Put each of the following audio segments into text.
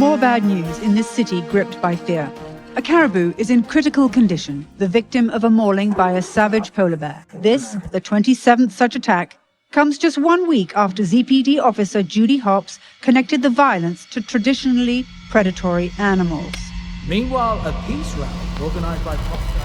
More bad news in this city gripped by fear. A caribou is in critical condition, the victim of a mauling by a savage polar bear. This, the 27th such attack, comes just 1 week after ZPD officer Judy Hopps connected the violence to traditionally predatory animals. Meanwhile, a peace rally organized by pop stars.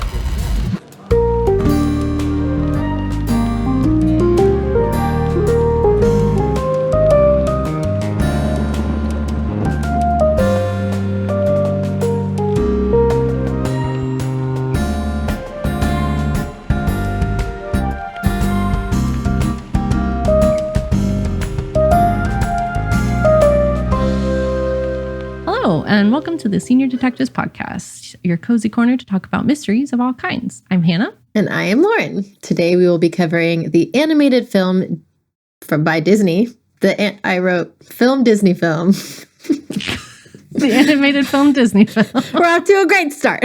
And welcome to the Senior Detectives Podcast, your cozy corner to talk about mysteries of all kinds. I'm Hannah. And I am Lauren. Today we will be covering the animated film by Disney. I wrote film Disney film. The animated film Disney film. We're off to a great start.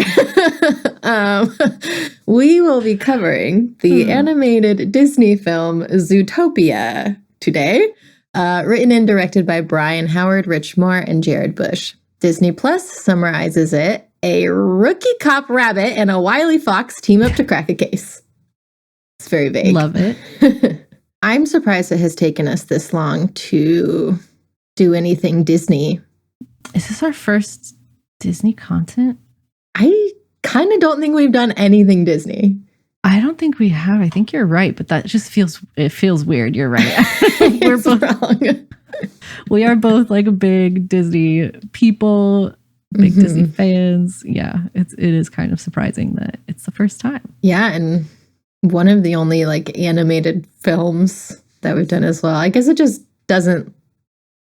We will be covering the animated Disney film Zootopia today, written and directed by Brian Howard, Rich Moore, and Jared Bush. Disney Plus summarizes it: a rookie cop rabbit and a wily fox team up to crack a case. It's very vague. Love it. I'm surprised it has taken us this long to do anything Disney. Is this our first Disney content? I kind of don't think we've done anything Disney. I don't think we have. I think you're right, but that just feels weird. You're right. We're both wrong. We are both like big Disney people, big Disney fans. Yeah, it is kind of surprising that it's the first time. Yeah, and one of the only like animated films that we've done as well. I guess it just doesn't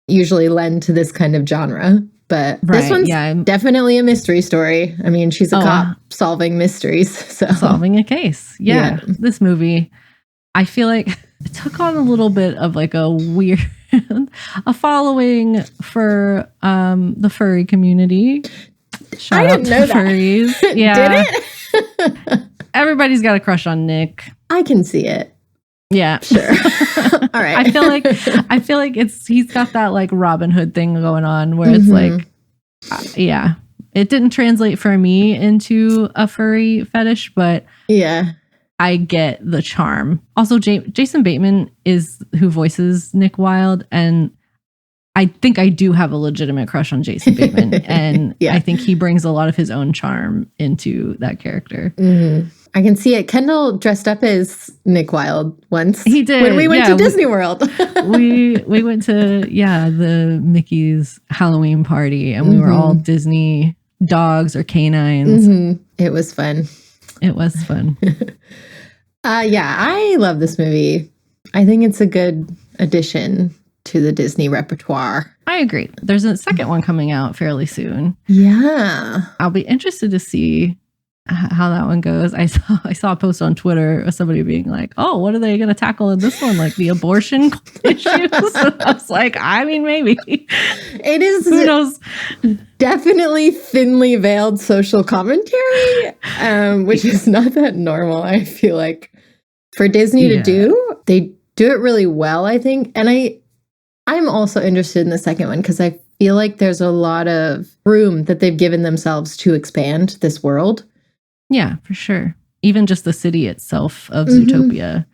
usually lend to this kind of genre. But this one's definitely a mystery story. I mean, she's a cop solving mysteries. So solving a case. Yeah. This movie, I feel like it took on a little bit of like a weird a following for the furry community. Shout out to furries. Yeah. Did it? Everybody's got a crush on Nick. I can see it. Yeah. Sure. All right. I feel like he's got that like Robin Hood thing going on where it's like, yeah, it didn't translate for me into a furry fetish, but yeah, I get the charm. Also, Jason Bateman is who voices Nick Wilde, and I think I do have a legitimate crush on Jason Bateman, and I think he brings a lot of his own charm into that character. I can see it. Kendall dressed up as Nick Wilde once. He did. When we went to Disney World. we went to, the Mickey's Halloween party, and we were all Disney dogs or canines. It was fun. It was fun. I love this movie. I think it's a good addition to the Disney repertoire. I agree. There's a second one coming out fairly soon. Yeah. I'll be interested to see how that one goes. I saw a post on Twitter of somebody being like, oh, what are they going to tackle in this one? Like the abortion issues? I was like, I mean, maybe. It is. Who knows? Definitely thinly veiled social commentary, which is not that normal, I feel like, for Disney to do. They do it really well, I think. And I'm also interested in the second one because I feel like there's a lot of room that they've given themselves to expand this world. Yeah, for sure. Even just the city itself of Zootopia,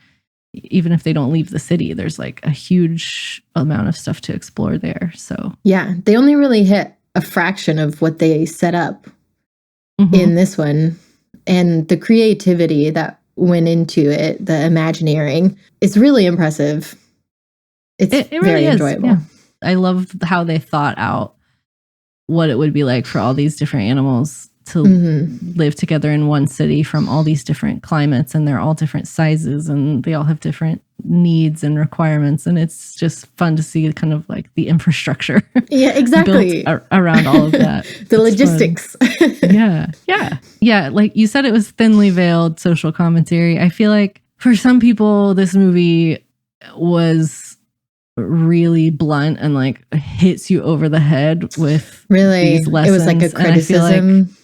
even if they don't leave the city, there's like a huge amount of stuff to explore there. So yeah, they only really hit a fraction of what they set up in this one. And the creativity that went into it, the Imagineering, is really impressive. It really very enjoyable. Yeah. I love how they thought out what it would be like for all these different animals to live together in one city from all these different climates, and they're all different sizes and they all have different needs and requirements, and it's just fun to see kind of like the infrastructure exactly built around all of that. The logistics. Yeah, like you said, it was thinly veiled social commentary. I feel like for some people this movie was really blunt and like hits you over the head with these lessons. It was like a criticism.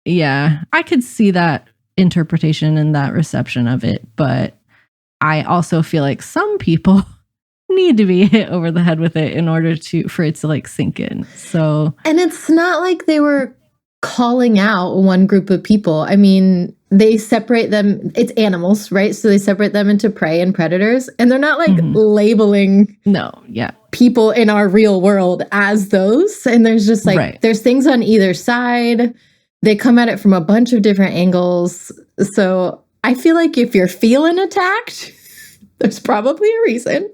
I could see that interpretation and that reception of it, but I also feel like some people need to be hit over the head with it in order for it to like sink in. So, and it's not like they were calling out one group of people. I mean, they separate them. It's animals, right? So they separate them into prey and predators, and they're not like labeling people in our real world as those. And there's just like there's things on either side. They come at it from a bunch of different angles. So I feel like if you're feeling attacked, there's probably a reason.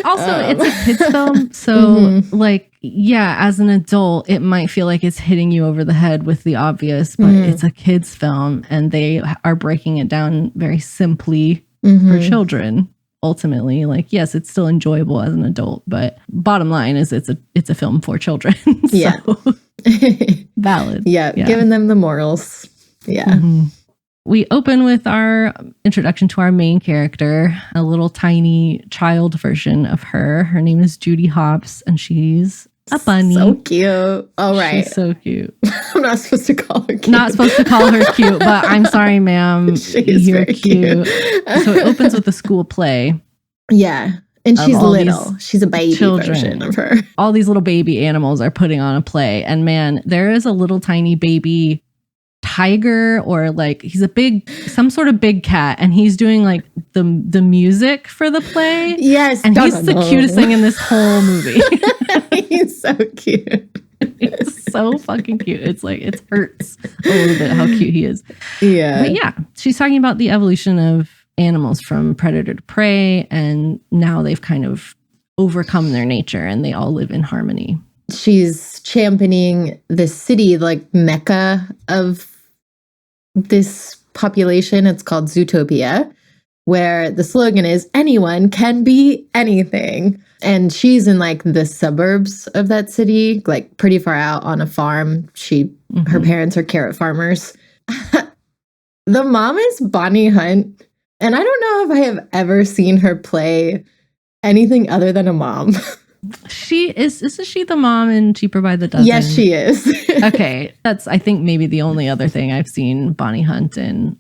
Also, it's a kid's film. So, like, yeah, as an adult, it might feel like it's hitting you over the head with the obvious, but it's a kid's film and they are breaking it down very simply for children. Ultimately, like, yes, it's still enjoyable as an adult, but bottom line is it's a film for children. So, valid. Yeah, giving them the morals. Yeah. We open with our introduction to our main character, a little tiny child version of her. Her name is Judy Hopps, and she's a bunny. So cute. All right. She's so cute. I'm not supposed to call her cute. Not supposed to call her cute, but I'm sorry, ma'am. You're cute. So it opens with a school play. Yeah. And she's little. She's a baby version of her. All these little baby animals are putting on a play. And man, there is a little tiny baby tiger, or like he's some sort of big cat, and he's doing like the music for the play. Yes. And he's the cutest thing in this whole movie. He's so cute. It's so fucking cute. It's like, it hurts a little bit how cute he is. Yeah. But yeah, she's talking about the evolution of animals from predator to prey, and now they've kind of overcome their nature and they all live in harmony. She's championing the city, like mecca of this population. It's called Zootopia, where the slogan is anyone can be anything. And she's in like the suburbs of that city, like pretty far out on a farm. Her parents are carrot farmers. The mom is Bonnie Hunt. And I don't know if I have ever seen her play anything other than a mom. Isn't she the mom in Cheaper by the Dozen? Yes, she is. Okay. That's, I think, maybe the only other thing I've seen Bonnie Hunt in.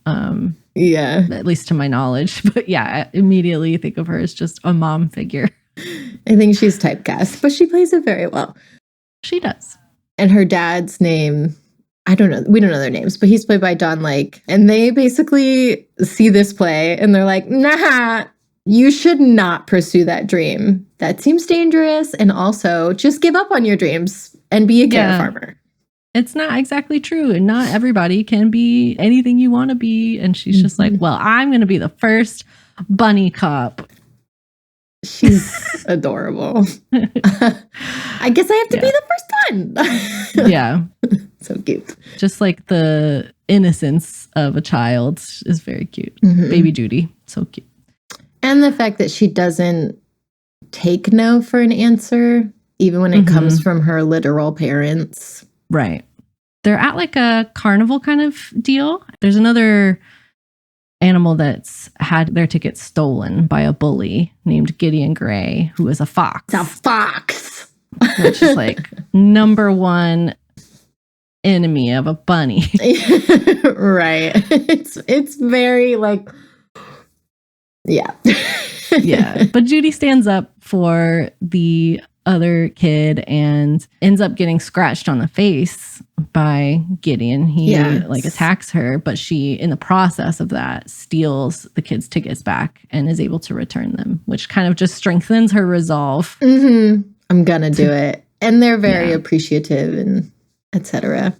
Yeah. At least to my knowledge. But yeah, I immediately think of her as just a mom figure. I think she's typecast, but she plays it very well. She does. And her dad's name, I don't know. We don't know their names, but he's played by Don Lake. And they basically see this play and they're like, nah, you should not pursue that dream. That seems dangerous. And also just give up on your dreams and be a carrot farmer. It's not exactly true. And not everybody can be anything you want to be. And she's just like, well, I'm going to be the first bunny cop. She's adorable. I guess I have to be the first one. Yeah. So cute. Just like the innocence of a child is very cute. Baby Judy. So cute. And the fact that she doesn't take no for an answer, even when it comes from her literal parents. Right. They're at like a carnival kind of deal. There's another animal that's had their ticket stolen by a bully named Gideon Gray, who is a fox. It's a fox. Which is like number one enemy of a bunny. Right. It's very like, yeah. Yeah. But Judy stands up for the other kid and ends up getting scratched on the face by Gideon. He like attacks her, but she, in the process of that, steals the kid's tickets back and is able to return them, which kind of just strengthens her resolve. I'm gonna do it. And they're very appreciative and etc.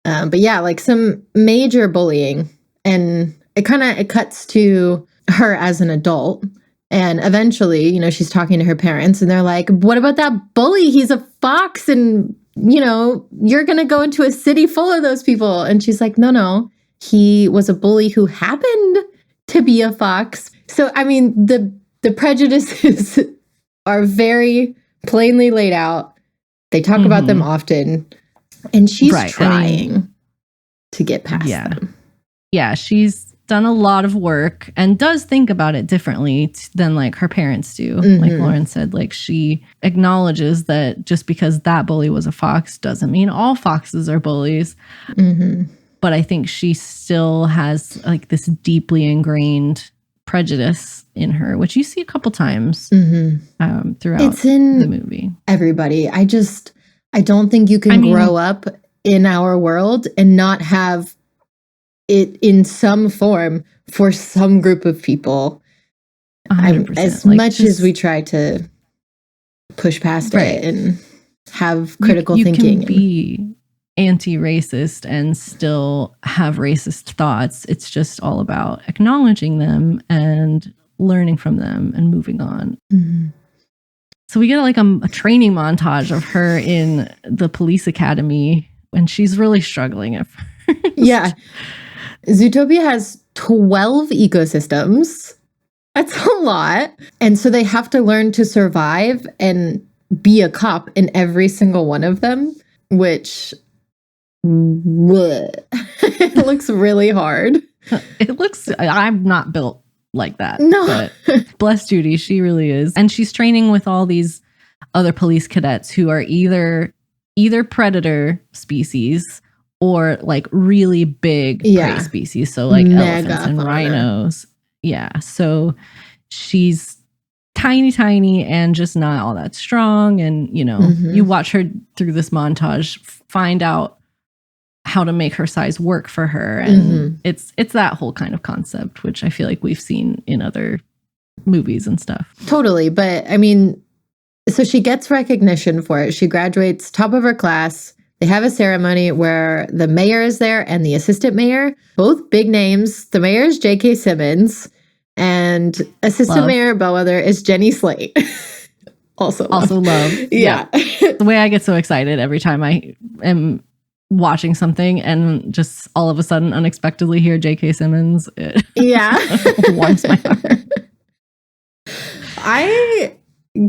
But yeah, like some major bullying, and it cuts to her as an adult. And eventually, you know, she's talking to her parents and they're like, what about that bully? He's a fox and, you know, you're going to go into a city full of those people. And she's like, no, he was a bully who happened to be a fox. So, I mean, the prejudices are very plainly laid out. They talk about them often. And she's trying to get past them. Yeah, she's done a lot of work and does think about it differently than like her parents do. Like Lauren said, like she acknowledges that just because that bully was a fox doesn't mean all foxes are bullies. But I think she still has like this deeply ingrained prejudice in her, which you see a couple times throughout It's in the movie. Everybody. I don't think you can grow up in our world and not have it in some form for some group of people. 100%. As much as we try to push past it and have critical thinking. You can be anti-racist and still have racist thoughts. It's just all about acknowledging them and learning from them and moving on. So we get like a training montage of her in the police academy when she's really struggling at first. Yeah. Zootopia has 12 ecosystems. That's a lot. And so they have to learn to survive and be a cop in every single one of them, which it looks really hard. I'm not built like that. No. But bless Judy, she really is. And she's training with all these other police cadets who are either predator species or like really big prey species. So like elephants and rhinos. Yeah. So she's tiny and just not all that strong. And, you watch her through this montage, find out how to make her size work for her. And it's that whole kind of concept, which I feel like we've seen in other movies and stuff. Totally. But I mean, so she gets recognition for it. She graduates top of her class. They have a ceremony where the mayor is there and the assistant mayor, both big names. The mayor is J.K. Simmons and assistant mayor Bellwether is Jenny Slate. Also love. Yeah. The way I get so excited every time I am watching something and just all of a sudden unexpectedly hear J.K. Simmons. It warms my heart. I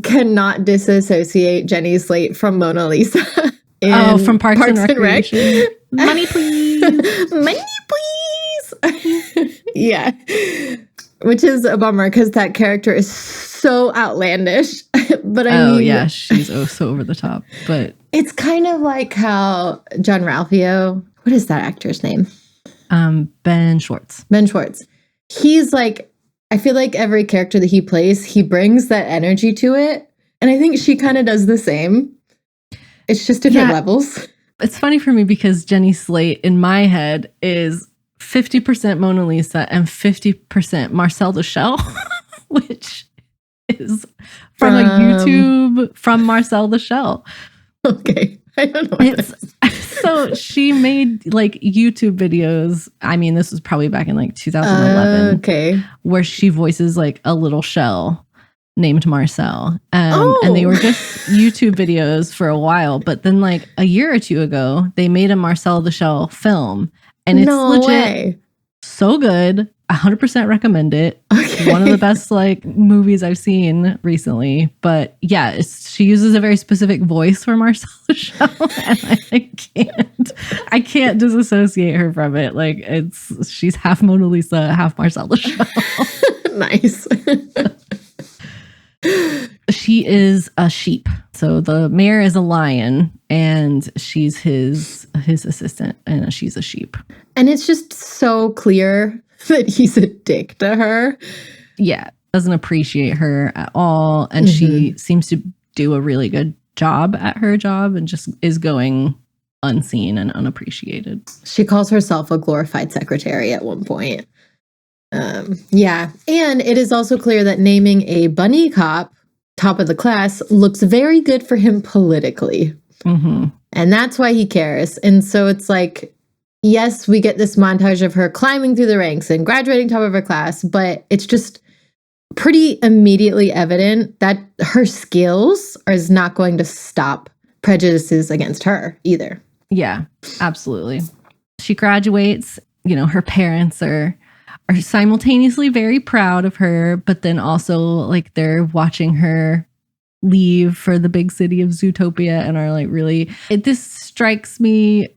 cannot disassociate Jenny Slate from Mona Lisa. From Parks and Recreation. Money, please. Money, please. Yeah. Which is a bummer because that character is so outlandish. But I mean, yeah, she's so over the top. But it's kind of like how John Ralphio, what is that actor's name? Ben Schwartz. Ben Schwartz. He's like, I feel like every character that he plays, he brings that energy to it. And I think she kind of does the same. It's just different levels. It's funny for me because Jenny Slate in my head is 50% Mona Lisa and 50% Marcel the Shell, which is from a YouTube from Marcel the Shell. Okay. I don't know. So she made like YouTube videos. I mean, this was probably back in like 2011. Okay. Where she voices like a little shell named Marcel. And they were just YouTube videos for a while. But then like a year or two ago, they made a Marcel the Shell film. And it's legit so good. 100% recommend it. Okay. One of the best like movies I've seen recently. But yeah, she uses a very specific voice for Marcel the Shell, and I can't disassociate her from it. Like she's half Mona Lisa, half Marcel the Shell. Nice. She is a sheep. So the mayor is a lion, and she's his assistant, and she's a sheep. And it's just so clear that he's a dick to her. Yeah, doesn't appreciate her at all. And she seems to do a really good job at her job and just is going unseen and unappreciated. She calls herself a glorified secretary at one point. Yeah. And it is also clear that naming a bunny cop top of the class looks very good for him politically. And that's why he cares. And so it's like, yes, we get this montage of her climbing through the ranks and graduating top of her class, but it's just pretty immediately evident that her skills is not going to stop prejudices against her either. Yeah, absolutely. She graduates, her parents are simultaneously very proud of her, but then also like they're watching her leave for the big city of Zootopia and are like this strikes me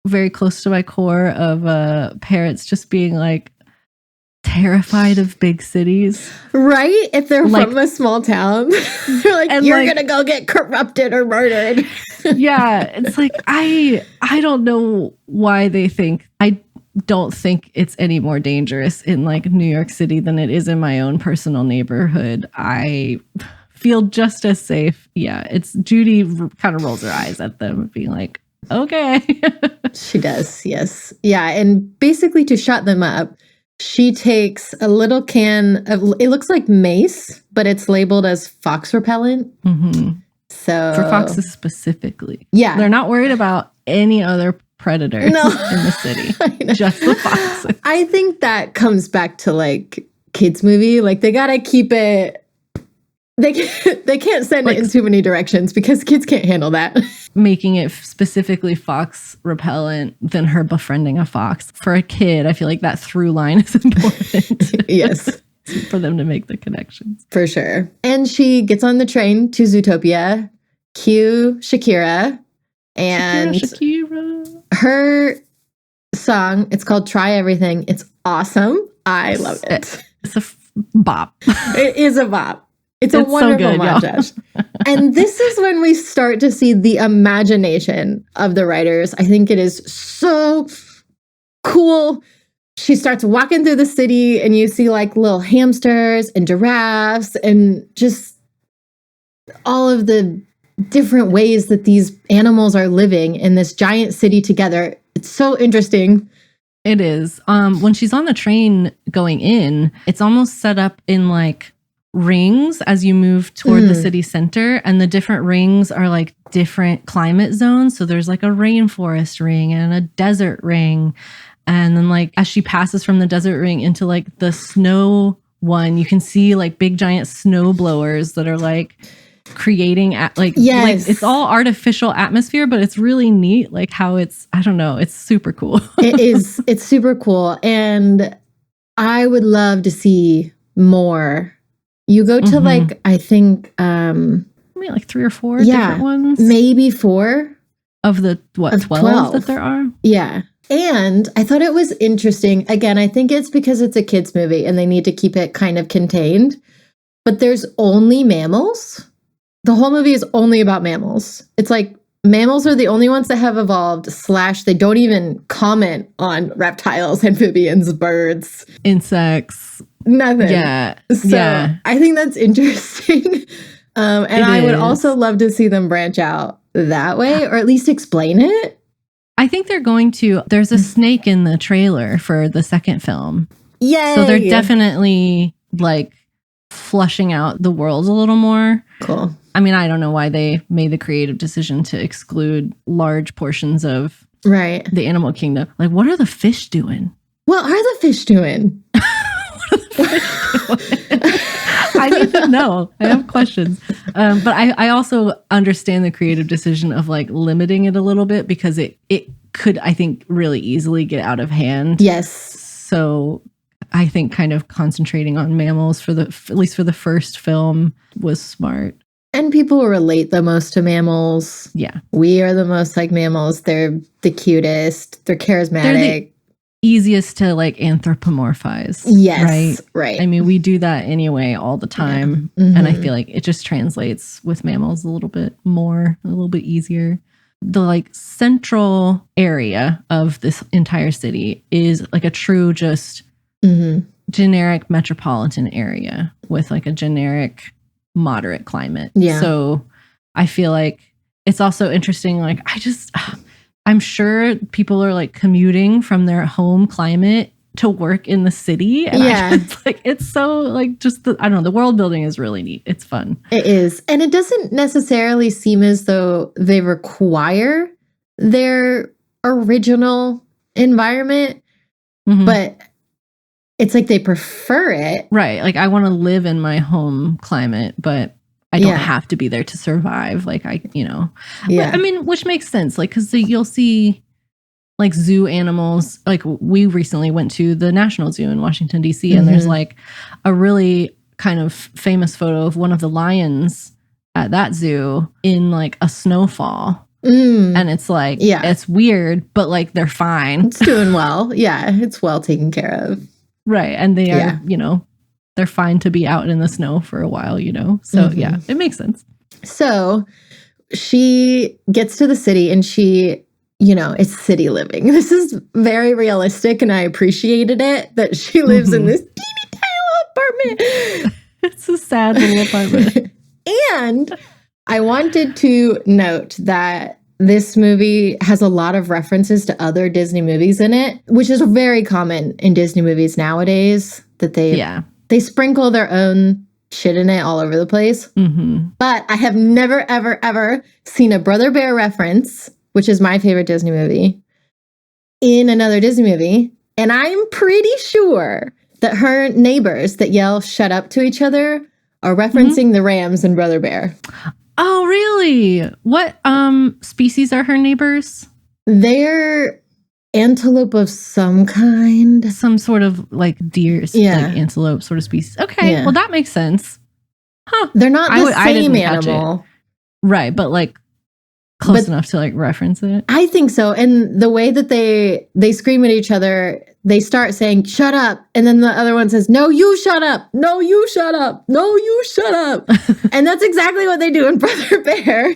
very close to my core of parents just being like terrified of big cities. Right? If they're like, from a small town, they're like, you're going to go get corrupted or murdered. Yeah. It's like, I don't know why they think. don't think it's any more dangerous in like New York City than it is in my own personal neighborhood. I feel just as safe. Yeah, it's Judy kind of rolls her eyes at them, being like, okay. She does, yes. Yeah, and basically to shut them up, she takes a little can of, it looks like mace, but it's labeled as fox repellent. Mm-hmm. So for foxes specifically. Yeah. They're not worried about any other predators in the city. Just the foxes. I think that comes back to like kids movie. Like they gotta keep it. They can't send it in too many directions because kids can't handle that. Making it specifically fox repellent than her befriending a fox. For a kid, I feel like that through line is important. Yes. For them to make the connections. For sure. And she gets on the train to Zootopia. Cue Shakira. And Shakira. Her song, it's called Try Everything. It's awesome. I love it. It's a bop. It is a bop. It's a wonderful montage. And this is when we start to see the imagination of the writers. I think it is so cool. She starts walking through the city and you see like little hamsters and giraffes and just all of the different ways that these animals are living in this giant city together. It's so interesting. It is. When she's on the train going in, it's almost set up in like rings as you move toward the city center, and the different rings are like different climate zones. So there's like a rainforest ring and a desert ring. And then like as she passes from the desert ring into like the snow one, you can see like big giant snow blowers that are like creating like it's all artificial atmosphere, but it's really neat like how it's, I don't know, it's super cool. It is. It's super cool. And I would love to see more. You go to like, I think maybe like 3 or 4 different ones. Maybe 4 of the 12 that there are. Yeah. And I thought it was interesting. Again, I think it's because it's a kids movie and they need to keep it kind of contained. But there's only mammals. The whole movie is only about mammals. It's like mammals are the only ones that have evolved, / they don't even comment on reptiles, amphibians, birds. Insects. Nothing. Yeah. So I think that's interesting. And I would also love to see them branch out that way, or at least explain it. I think they're going to. There's a snake in the trailer for the second film. Yay! So they're definitely like flushing out the world a little more. Cool. I mean, I don't know why they made the creative decision to exclude large portions of the animal kingdom. Like, what are the fish doing? What are the fish doing? I need to know. I have questions. But I also understand the creative decision of like limiting it a little bit because it could, I think, really easily get out of hand. Yes. So I think kind of concentrating on mammals at least for the first film was smart. And people relate the most to mammals. Yeah. We are the most like mammals. They're the cutest. They're charismatic. They're the easiest to like anthropomorphize. Yes. Right. I mean, we do that anyway all the time. Yeah. And I feel like it just translates with mammals a little bit more, a little bit easier. The like central area of this entire city is like a true just generic metropolitan area with like a generic moderate climate. Yeah. So I feel like it's also interesting. Like I'm sure people are like commuting from their home climate to work in the city. And it's so like just I don't know, the world building is really neat. It's fun. It is. And it doesn't necessarily seem as though they require their original environment, but it's like they prefer it. Right. Like I want to live in my home climate, but I don't have to be there to survive. Like I mean, which makes sense. Like, cause you'll see like zoo animals. Like we recently went to the National Zoo in Washington, DC, and there's like a really kind of famous photo of one of the lions at that zoo in like a snowfall. And it's like, it's weird, but like they're fine. It's doing well. Yeah. It's well taken care of. Right. And they are, they're fine to be out in the snow for a while, So yeah, it makes sense. So she gets to the city and she, it's city living. This is very realistic, and I appreciated it that she lives in this teeny tiny little apartment. It's a sad little apartment. And I wanted to note that this movie has a lot of references to other Disney movies in it, which is very common in Disney movies nowadays, that they sprinkle their own shit in it all over the place. Mm-hmm. But I have never, ever, ever seen a Brother Bear reference, which is my favorite Disney movie, in another Disney movie. And I'm pretty sure that her neighbors that yell "shut up" to each other are referencing the Rams in Brother Bear. Oh, really? What species are her neighbors? They're antelope of some kind. Some sort of like deer, like antelope sort of species. Okay, well that makes sense. Huh? They're not the same animal, right? But like close enough to like reference it. I think so. And the way that they scream at each other, they start saying "shut up," and then the other one says, "No, you shut up! No, you shut up! No, you shut up!" And that's exactly what they do in Brother Bear.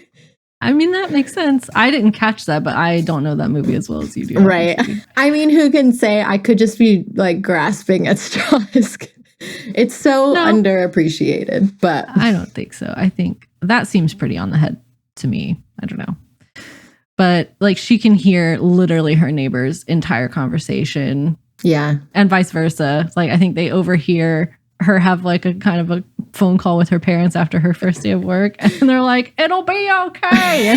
I mean, that makes sense. I didn't catch that, but I don't know that movie as well as you do. Right. I mean, who can say I could just be like grasping at straws? It's so underappreciated, but I don't think so. I think that seems pretty on the head to me. I don't know. But like she can hear literally her neighbor's entire conversation. Yeah. And vice versa. Like I think they overhear her have like a kind of a phone call with her parents after her first day of work. And they're like, "It'll be okay."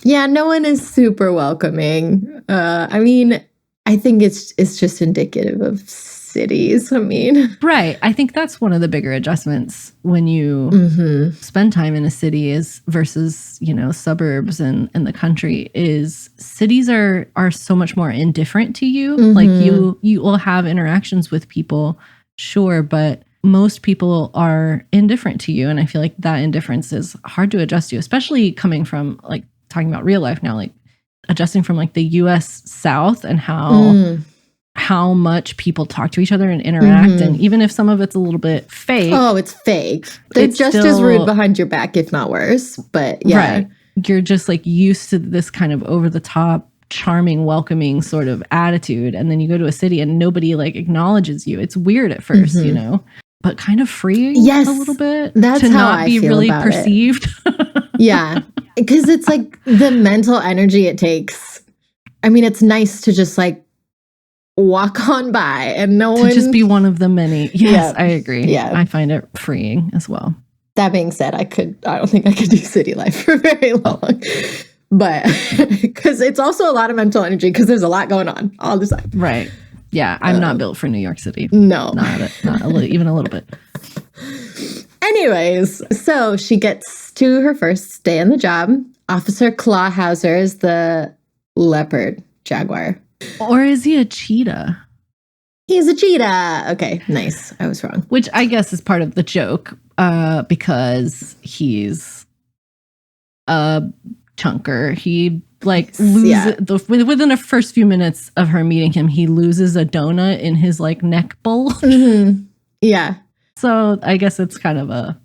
Yeah, no one is super welcoming. I mean, I think it's just indicative of cities. I mean, right. I think that's one of the bigger adjustments when you spend time in a city is versus, suburbs and the country is cities are so much more indifferent to you. Like you will have interactions with people, sure, but most people are indifferent to you. And I feel like that indifference is hard to adjust to, especially coming from like talking about real life now, like adjusting from like the US South and how much people talk to each other and interact. And even if some of it's a little bit fake. Oh, it's fake. They're just as rude behind your back, if not worse. But yeah. Right. You're just like used to this kind of over the top, charming, welcoming sort of attitude. And then you go to a city and nobody like acknowledges you. It's weird at first, but kind of freeing a little bit. That's to how not I be feel really about perceived. Yeah. Because it's like the mental energy it takes. I mean, it's nice to just like walk on by and no one just be one of the many. Yes, I agree. Yeah. I find it freeing as well. That being said, I don't think I could do city life for very long. But because it's also a lot of mental energy because there's a lot going on all the time. Right. Yeah. I'm not built for New York City. No. Even a little bit. Anyways, so she gets to her first day on the job. Officer Clawhauser is the leopard jaguar. Or is he a cheetah? He's a cheetah. Okay, nice. I was wrong. Which I guess is part of the joke because he's a chunker. He loses within the first few minutes of her meeting him, he loses a donut in his like neck bowl. Yeah. So I guess it's kind of a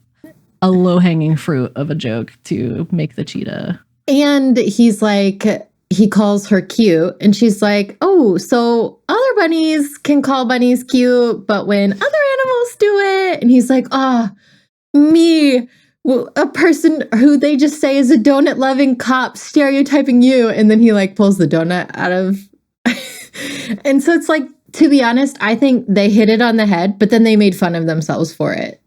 low-hanging fruit of a joke to make the cheetah. And he's like, he calls her cute, and she's like, "Oh, so other bunnies can call bunnies cute, but when other animals do it," and he's like, me, a person who they just say is a donut-loving cop stereotyping you," and then he like pulls the donut out of, and so it's like, to be honest, I think they hit it on the head, but then they made fun of themselves for it.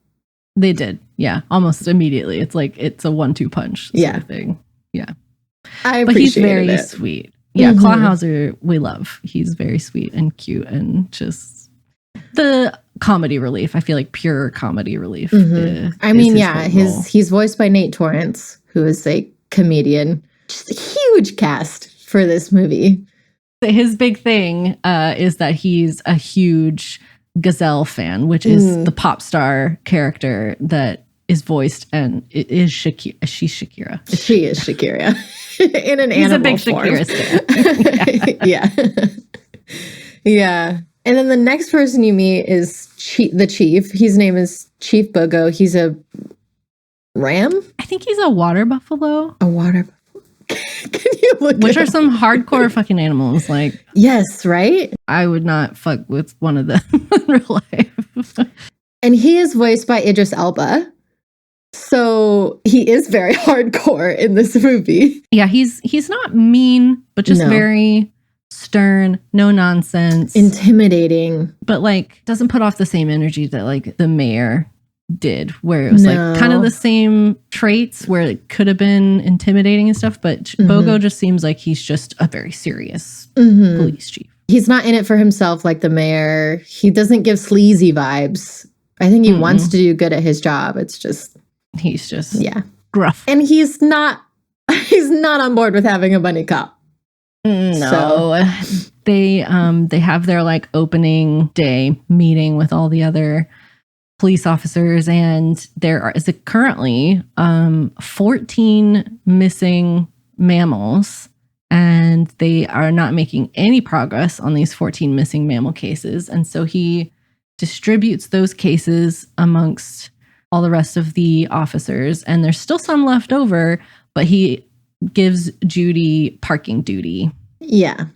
They did, yeah, almost immediately. It's like it's a 1-2 punch sort of thing, yeah. But he's very sweet. Yeah, Clawhauser, we love. He's very sweet and cute and just the comedy relief. I feel like pure comedy relief. I mean, he's voiced by Nate Torrance, who is a comedian. Just a huge cast for this movie. His big thing is that he's a huge Gazelle fan, which is the pop star character that is voiced, and it is Shakira. She's Shakira. She is Shakira. In an He's animal a big form. Shakira stan. Yeah. And then the next person you meet is the chief. His name is Chief Bogo. He's a ram? I think he's a water buffalo. A water buffalo. Can you look Which it are up? some hardcore fucking animals. Like, Yes, right? I would not fuck with one of them in real life. And he is voiced by Idris Elba. So he is very hardcore in this movie. Yeah, he's not mean, but just No. very stern, no nonsense. Intimidating. But like doesn't put off the same energy that like the mayor did, where it was like kind of No. the same traits where it could have been intimidating and stuff, but Bogo just seems like he's just a very serious police chief. He's not in it for himself like the mayor. He doesn't give sleazy vibes. I think he wants to do good at his job. It's just He's just yeah. gruff. And he's not on board with having a bunny cop. No. They have their like opening day meeting with all the other police officers, and there is currently 14 missing mammals, and they are not making any progress on these 14 missing mammal cases. And so he distributes those cases amongst all the rest of the officers, and there's still some left over, but he gives Judy parking duty. Yeah.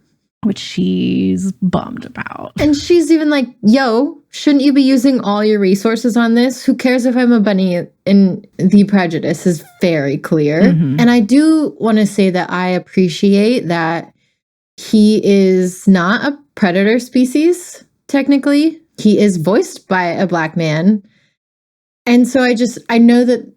Which she's bummed about. And she's even like, yo, shouldn't you be using all your resources on this? Who cares if I'm a bunny? And the prejudice is very clear. And I do want to say that I appreciate that he is not a predator species, technically. He is voiced by a Black man. And so I know that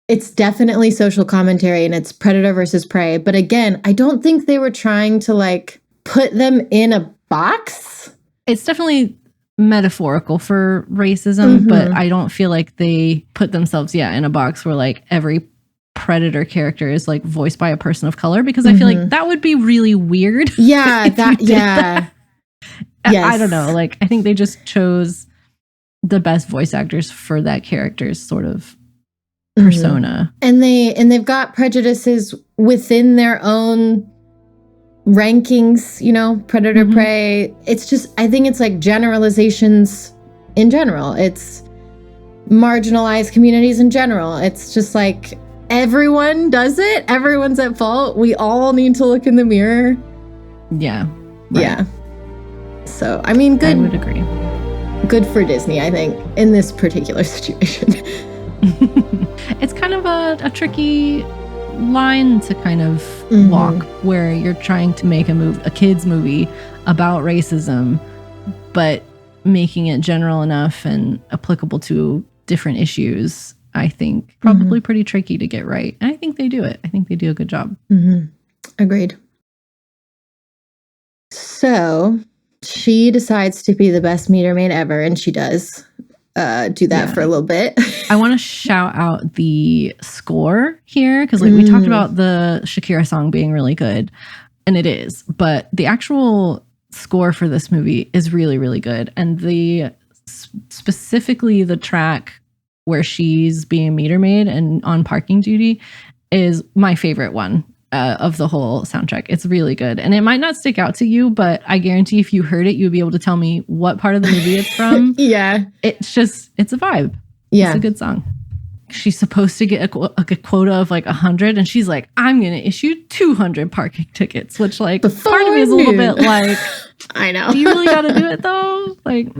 it's definitely social commentary and it's predator versus prey. But again, I don't think they were trying to like put them in a box. It's definitely metaphorical for racism, but I don't feel like they put themselves, in a box where like every predator character is like voiced by a person of color, because I feel like that would be really weird. Yeah, that. Yes. I don't know. Like, I think they just chose the best voice actors for that character's sort of persona. And they've got prejudices within their own rankings, you know, predator prey. It's just, I think it's like generalizations in general. It's marginalized communities in general. It's just like everyone does it. Everyone's at fault. We all need to look in the mirror. Yeah. Right. Yeah. So, I mean, good. I would agree. Good for Disney, I think, in this particular situation. It's kind of a tricky line to kind of walk, where you're trying to make a kid's movie about racism, but making it general enough and applicable to different issues. I think probably pretty tricky to get right. And I think they do it. I think they do a good job. Agreed. So she decides to be the best meter maid ever, and she does do that for a little bit. I want to shout out the score here, because like we talked about the Shakira song being really good, and it is, but the actual score for this movie is really, really good. And specifically the track where she's being meter maid and on parking duty is my favorite one of the whole soundtrack. It's really good. And it might not stick out to you, but I guarantee if you heard it, you'd be able to tell me what part of the movie it's from. Yeah. It's a vibe. Yeah. It's a good song. She's supposed to get a quota of like 100, and she's like, I'm going to issue 200 parking tickets, which like part of me is a little bit like, I know. do you really got to do it though? Like,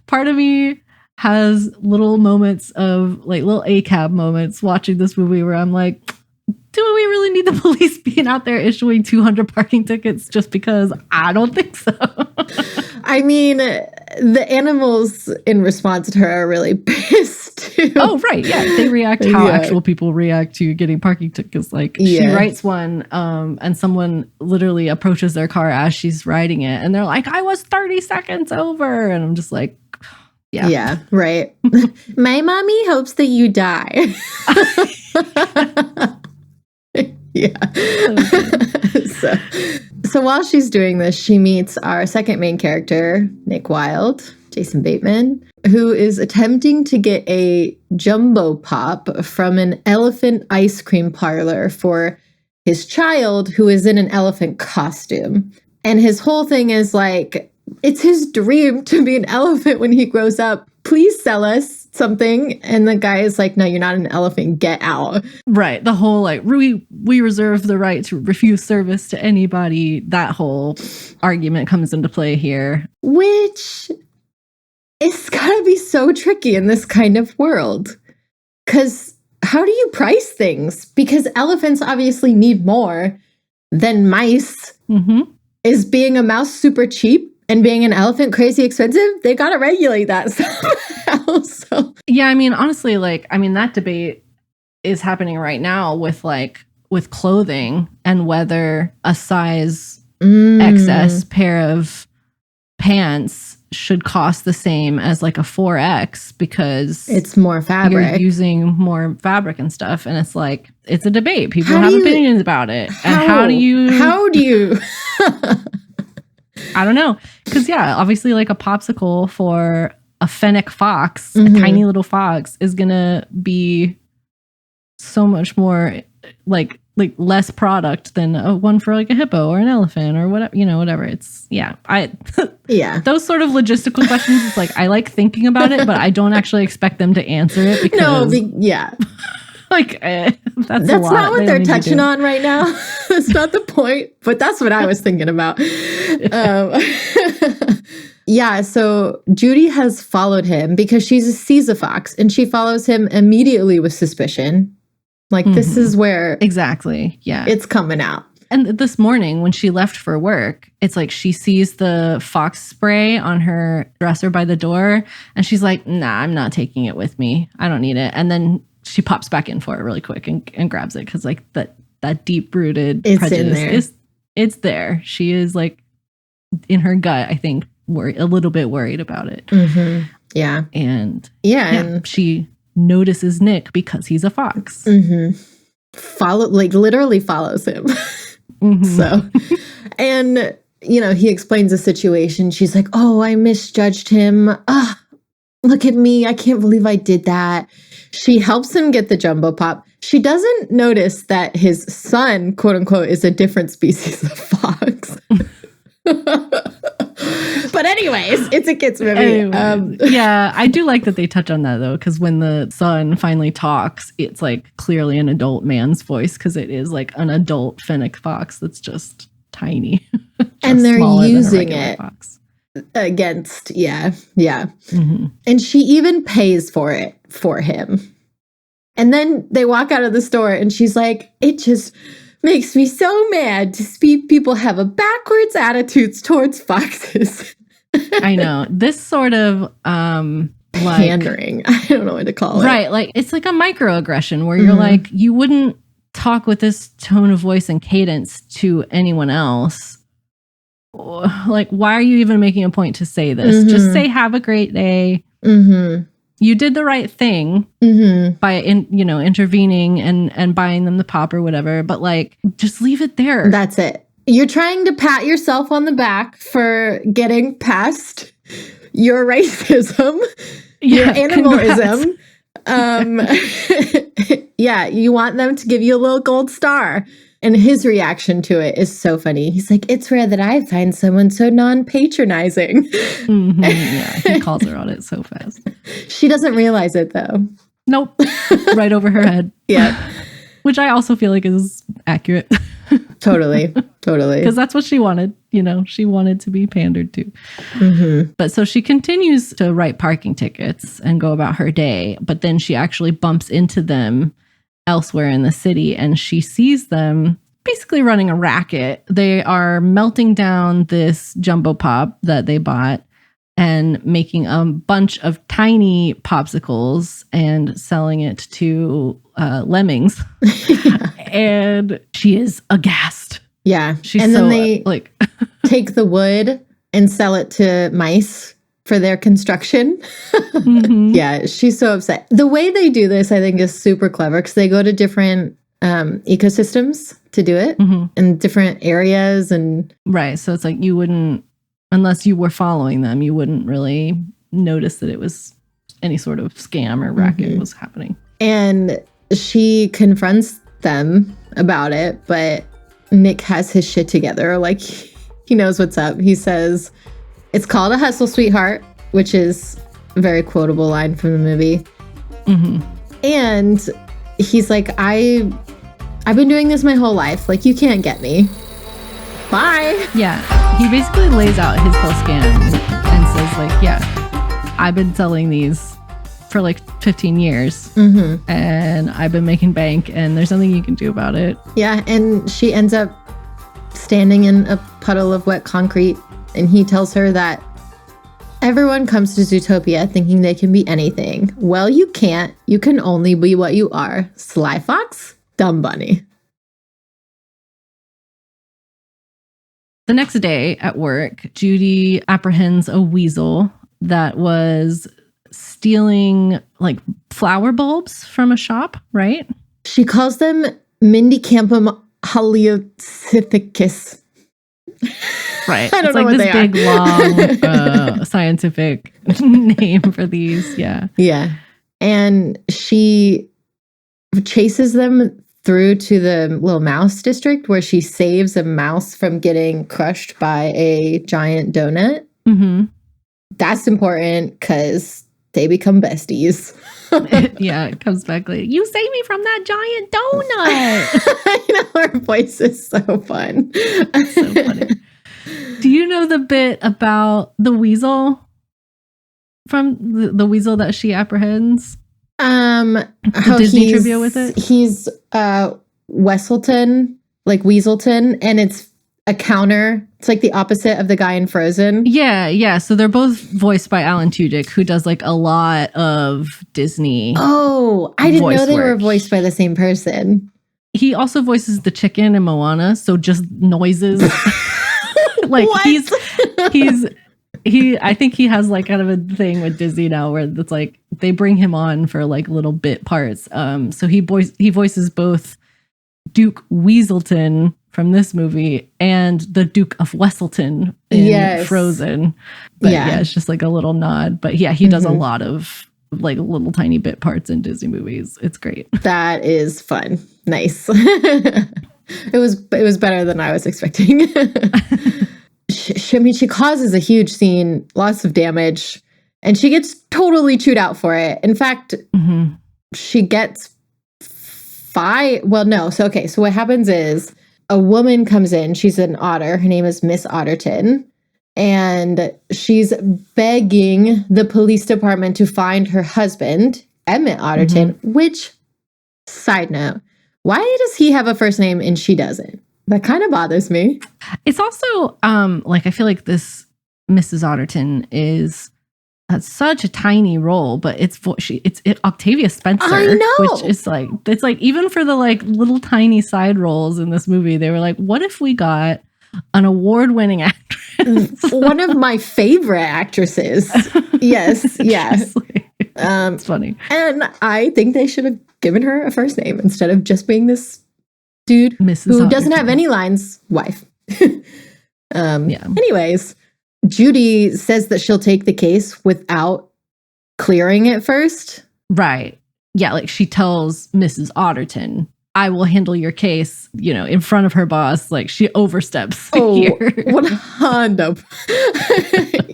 part of me has little moments of like little ACAB moments watching this movie where I'm like, do we really need the police being out there issuing 200 parking tickets just because? I don't think so. I mean, the animals in response to her are really pissed too. Oh, right. Yeah. They react how actual people react to getting parking tickets. Like she writes one and someone literally approaches their car as she's writing it. And they're like, I was 30 seconds over. And I'm just like, yeah. Yeah, right. My mommy hopes that you die. Yeah. So while she's doing this, she meets our second main character, Nick Wilde, Jason Bateman, who is attempting to get a jumbo pop from an elephant ice cream parlor for his child, who is in an elephant costume. And his whole thing is like, it's his dream to be an elephant when he grows up. please sell us something. And the guy is like, no, you're not an elephant. Get out. Right. The whole like, we reserve the right to refuse service to anybody. That whole argument comes into play here. Which is gotta be so tricky in this kind of world. Because how do you price things? Because elephants obviously need more than mice. Mm-hmm. Is being a mouse super cheap and being an elephant crazy expensive? They got to regulate that somehow. So. Yeah, I mean, honestly, that debate is happening right now with clothing and whether a size XS pair of pants should cost the same as like a 4X because it's more fabric. You're using more fabric and stuff. And it's like, it's a debate. People have opinions about it. And how do you I don't know. Because yeah, obviously like a popsicle for a fennec fox, a tiny little fox, is gonna be so much more like less product than one for like a hippo or an elephant or whatever, whatever. It's yeah. Those sort of logistical questions, it's like I like thinking about it, but I don't actually expect them to answer it because that's not what they're touching on right now. That's not the point, but that's what I was thinking about. So Judy has followed him because she sees a fox and she follows him immediately with suspicion. Like, this is where... Exactly, yeah. It's coming out. And this morning when she left for work, it's like she sees the fox spray on her dresser by the door. And she's like, nah, I'm not taking it with me. I don't need it. And then she pops back in for it really quick and grabs it. Because like that deep-rooted prejudice it's there. She is like, in her gut, I think, a little bit worried about it. Mm-hmm. Yeah. And and she notices Nick because he's a fox. Literally follows him. So, and he explains the situation. She's like, oh, I misjudged him. Look at me. I can't believe I did that. She helps him get the jumbo pop. She doesn't notice that his son, quote unquote, is a different species of fox. But anyways, it's a kids movie. Yeah, I do like that they touch on that though, because when the son finally talks, it's like clearly an adult man's voice because it is like an adult fennec fox that's just tiny. Just and they're using it against, And she even pays for it for him. And then they walk out of the store and she's like, it just makes me so mad to see people have a backwards attitudes towards foxes. I know. This sort of pandering. I don't know what to call it. Right. Like it's like a microaggression where you're like, you wouldn't talk with this tone of voice and cadence to anyone else. Like, why are you even making a point to say this? Just say, have a great day. You did the right thing by intervening and buying them the pop or whatever, but like just leave it there. That's it. You're trying to pat yourself on the back for getting past your racism, your animalism. You want them to give you a little gold star. And his reaction to it is so funny. He's like, it's rare that I find someone so non-patronizing. Yeah, he calls her on it so fast. She doesn't realize it, though. Nope. Right over her head. Yeah. Which I also feel like is accurate. Totally. Because that's what she wanted. She wanted to be pandered to. But so she continues to write parking tickets and go about her day. But then she actually bumps into them elsewhere in the city, and she sees them basically running a racket. They are melting down this jumbo pop that they bought and making a bunch of tiny popsicles and selling it to lemmings. And she is aghast. Yeah. She's and so then they like take the wood and sell it to mice for their construction. Yeah, she's so upset. The way they do this, I think, is super clever because they go to different ecosystems to do it in different areas. And right. So it's like you wouldn't, unless you were following them, you wouldn't really notice that it was any sort of scam or racket was happening. And she confronts them about it, but Nick has his shit together. Like, he knows what's up. He says, it's called a hustle, sweetheart, which is very quotable line from the movie. Mm-hmm. And he's like, I've been doing this my whole life. Like, you can't get me. Bye. Yeah. He basically lays out his whole scam and says, like, yeah, I've been selling these for like 15 years and I've been making bank and there's nothing you can do about it. Yeah. And she ends up standing in a puddle of wet concrete, and he tells her that everyone comes to Zootopia thinking they can be anything. Well, you can't. You can only be what you are. Sly fox, dumb bunny. The next day at work, Judy apprehends a weasel that was stealing like flower bulbs from a shop, right? She calls them Mindicampum Haliocithecus. Right. I don't it's know like what this they big, long scientific name for these. Yeah. Yeah. And she chases them through to the little mouse district where she saves a mouse from getting crushed by a giant donut. Mm-hmm. That's important because they become besties. Yeah, it comes back like, you saved me from that giant donut. I know, her voice is so fun. So funny. Do you know the bit about the weasel from the weasel that she apprehends? The Disney trivia with it? He's Wesselton, like Weaselton, and it's a counter. It's like the opposite of the guy in Frozen. Yeah. So they're both voiced by Alan Tudyk, who does like a lot of Disney. Oh, I didn't know they were work. voiced by the same person. He also voices the chicken in Moana, so just noises. Like What? I think he has like kind of a thing with Disney now where it's like they bring him on for like little bit parts. So he voices both Duke Weaselton from this movie and the Duke of Wesselton in Frozen. But yeah, it's just like a little nod. But yeah, he does a lot of like little tiny bit parts in Disney movies. It's great. That is fun. Nice. It was better than I was expecting. She causes a huge scene, lots of damage, and she gets totally chewed out for it. In fact, she gets So what happens is a woman comes in. She's an otter. Her name is Miss Otterton. And she's begging the police department to find her husband, Emmett Otterton, which, side note, why does he have a first name and she doesn't? That kind of bothers me. It's also like I feel like this Mrs. Otterton has such a tiny role, but it's Octavia Spencer. I know, which is like it's like even for the like little tiny side roles in this movie, they were like, what if we got an award-winning actress, one of my favorite actresses? Yes, yes. It's funny, and I think they should have given her a first name instead of just being this dude Mrs. who Otterton. doesn't have any lines. Wife. Anyways, Judy says that she'll take the case without clearing it first. Right. Yeah, like she tells Mrs. Otterton, I will handle your case, in front of her boss. Like she oversteps here. 100.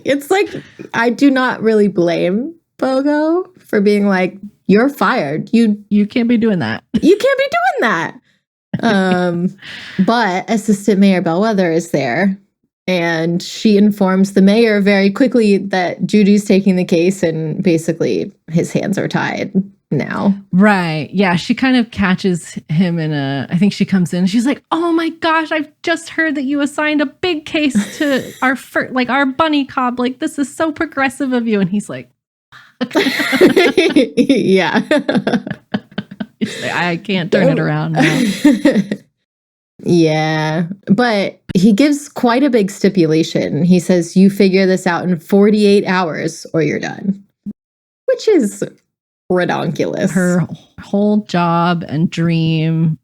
It's like, I do not really blame Pogo for being like, you're fired. You can't be doing that. You can't be doing that. But Assistant Mayor Bellwether is there, and she informs the mayor very quickly that Judy's taking the case, and basically his hands are tied now. Right. Yeah. She kind of catches him I think she comes in and she's like, oh my gosh, I've just heard that you assigned a big case to our bunny cop. Like, this is so progressive of you. And he's like, yeah. I can't turn it around now. Yeah, but he gives quite a big stipulation. He says, you figure this out in 48 hours or you're done, which is redonkulous. Her whole job and dream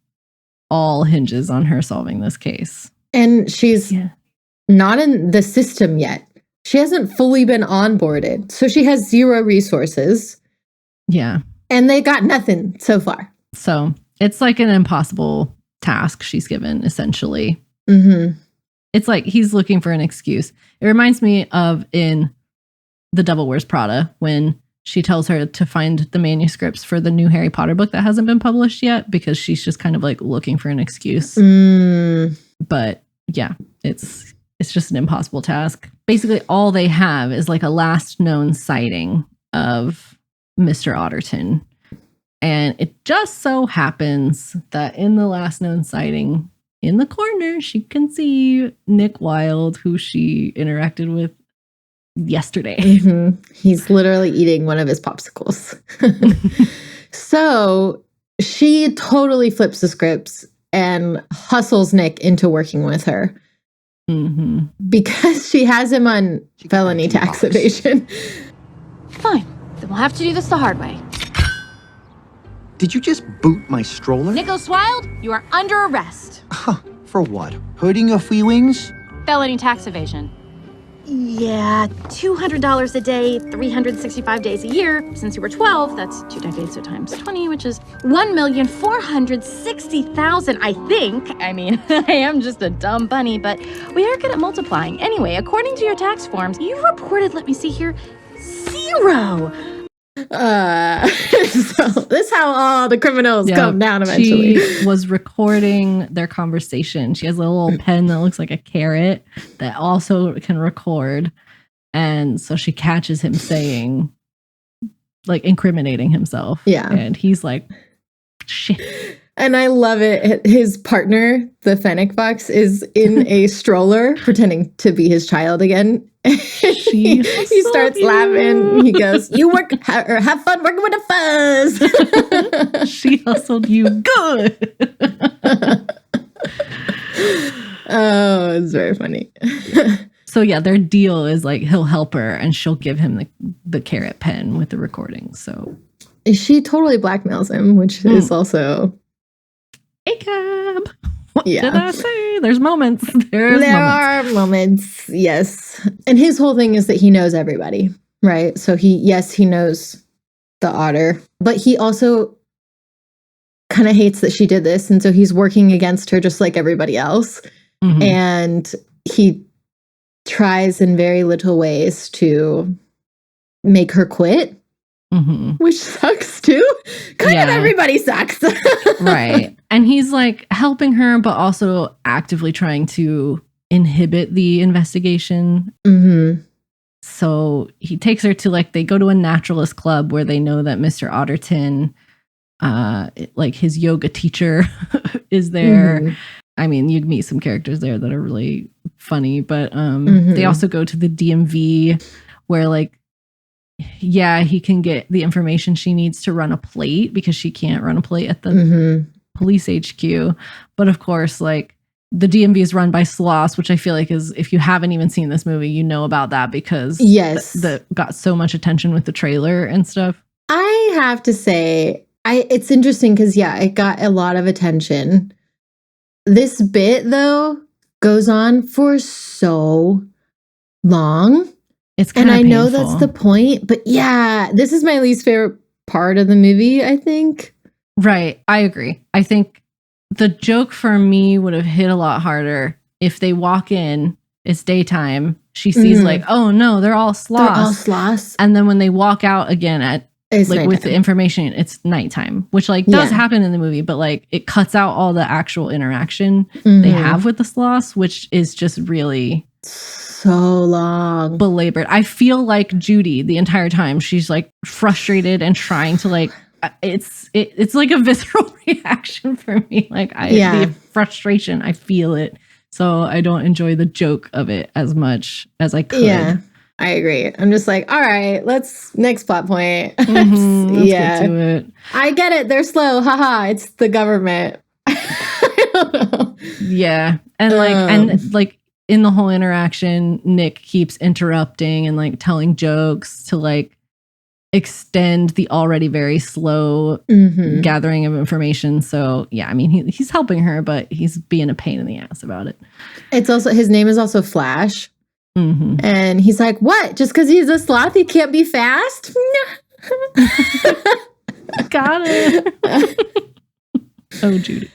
all hinges on her solving this case. And she's not in the system yet. She hasn't fully been onboarded. So she has zero resources. Yeah. And they got nothing so far. So it's like an impossible task she's given, essentially. Mm-hmm. It's like he's looking for an excuse. It reminds me of in The Devil Wears Prada when she tells her to find the manuscripts for the new Harry Potter book that hasn't been published yet because she's just kind of like looking for an excuse. But yeah, it's just an impossible task. Basically, all they have is like a last known sighting of Mr. Otterton. And it just so happens that in the last known sighting, in the corner, she can see Nick Wilde, who she interacted with yesterday. He's literally eating one of his popsicles. So she totally flips the scripts and hustles Nick into working with her because she has him on felony tax evasion. Fine. Then we'll have to do this the hard way. Did you just boot my stroller? Nicholas Wilde, you are under arrest. For what? Hurting your feelings? Felony tax evasion. Yeah, $200 a day, 365 days a year. Since you were 12, that's 2 decades, so times 20, which is 1,460,000, I think. I mean, I am just a dumb bunny, but we are good at multiplying. Anyway, according to your tax forms, you reported, let me see here, 0. So this is how all the criminals come down eventually. She was recording their conversation. She has a little pen that looks like a carrot that also can record. And so she catches him saying, like, incriminating himself. Yeah. And he's like, shit. And I love it. His partner, the Fennec Fox, is in a stroller pretending to be his child again. He starts laughing. He goes, "You work or have fun working with a fuzz." She hustled you good. Oh, it's very funny. So yeah, their deal is like he'll help her and she'll give him the carrot pen with the recording. So she totally blackmails him, which is also a cab. What did I say? There's moments. There are moments, yes. And his whole thing is that he knows everybody, right? So he knows the otter, but he also kind of hates that she did this. And so he's working against her just like everybody else. And he tries in very little ways to make her quit. Which sucks too. Kind of everybody sucks. Right. And he's like helping her, but also actively trying to inhibit the investigation. So he takes her to like, they go to a naturalist club where they know that Mr. Otterton, like his yoga teacher is there. I mean, you'd meet some characters there that are really funny, but they also go to the DMV where like, he can get the information she needs to run a plate because she can't run a plate at the police HQ. But of course, like the DMV is run by Sloss, which I feel like is, if you haven't even seen this movie, you know about that because that got so much attention with the trailer and stuff. I have to say, it's interesting because it got a lot of attention. This bit though goes on for so long. And I know that's the point, but this is my least favorite part of the movie, I think. Right. I agree. I think the joke for me would have hit a lot harder if they walk in, it's daytime, she sees like, oh no, they're all sloths. And then when they walk out again with the information, it's nighttime, which like does happen in the movie, but like it cuts out all the actual interaction they have with the sloths, which is just really so long belabored. I feel like Judy the entire time. She's like frustrated and trying to like it's like a visceral reaction for me. Like the frustration, I feel it. So I don't enjoy the joke of it as much as I could. Yeah, I agree. I'm just like, all right, next plot point. Let's get to it. I get it. They're slow. Haha. It's the government. I don't know. Yeah. And like in the whole interaction, Nick keeps interrupting and like telling jokes to like extend the already very slow gathering of information. So yeah, I mean, he's helping her, but he's being a pain in the ass about it. It's also, his name is also Flash. And he's like, what? Just because he's a sloth, he can't be fast? Got it. Oh, Judy.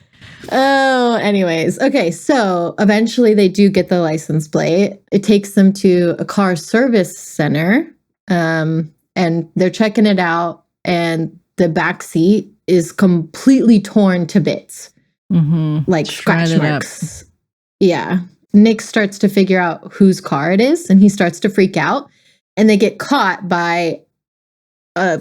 Oh, anyways. Okay, so eventually they do get the license plate. It takes them to a car service center and they're checking it out, and the back seat is completely torn to bits, like scratch Shredded marks. Yeah. Nick starts to figure out whose car it is, and he starts to freak out, and they get caught by a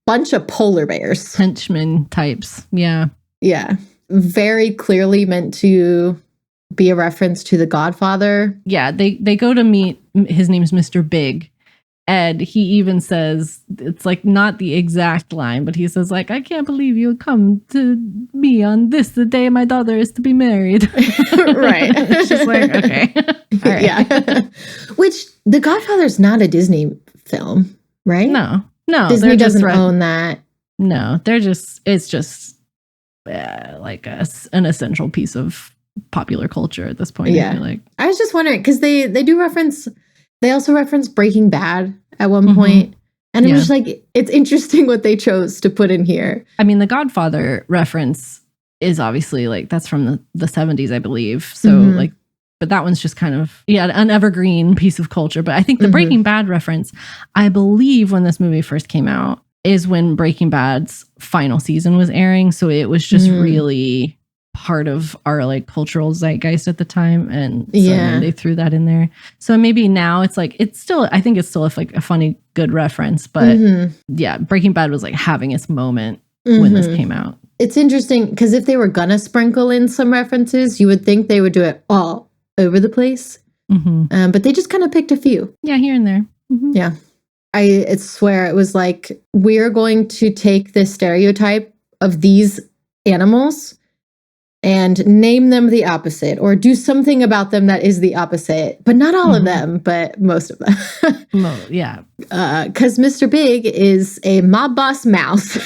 bunch of polar bears. Henchmen types. Yeah. Yeah. Very clearly meant to be a reference to The Godfather. Yeah, they go to meet, his name's Mr. Big. And he even says, it's like not the exact line, but he says like, I can't believe you come to me on this, the day my daughter is to be married. Right. It's just like, okay. All right. Yeah. Which The Godfather's not a Disney film, right? No. Disney doesn't own that. No, it's just like an essential piece of popular culture at this point. Yeah. I feel like. I was just wondering, because they also reference Breaking Bad at one point. And it was like, it's interesting what they chose to put in here. I mean, the Godfather reference is obviously like, that's from the 70s, I believe. So like, but that one's just kind of, an evergreen piece of culture. But I think the Breaking Bad reference, I believe when this movie first came out, is when Breaking Bad's final season was airing. So it was just really part of our like cultural zeitgeist at the time, and so they threw that in there. So maybe now it's like, I think it's still like a funny, good reference, but Breaking Bad was like having its moment when this came out. It's interesting because if they were gonna sprinkle in some references, you would think they would do it all over the place, but they just kind of picked a few. Here and there. Yeah, I swear it was like, we're going to take this stereotype of these animals and name them the opposite, or do something about them that is the opposite. But not all of them, but most of them. Because Mr. Big is a mob boss mouse.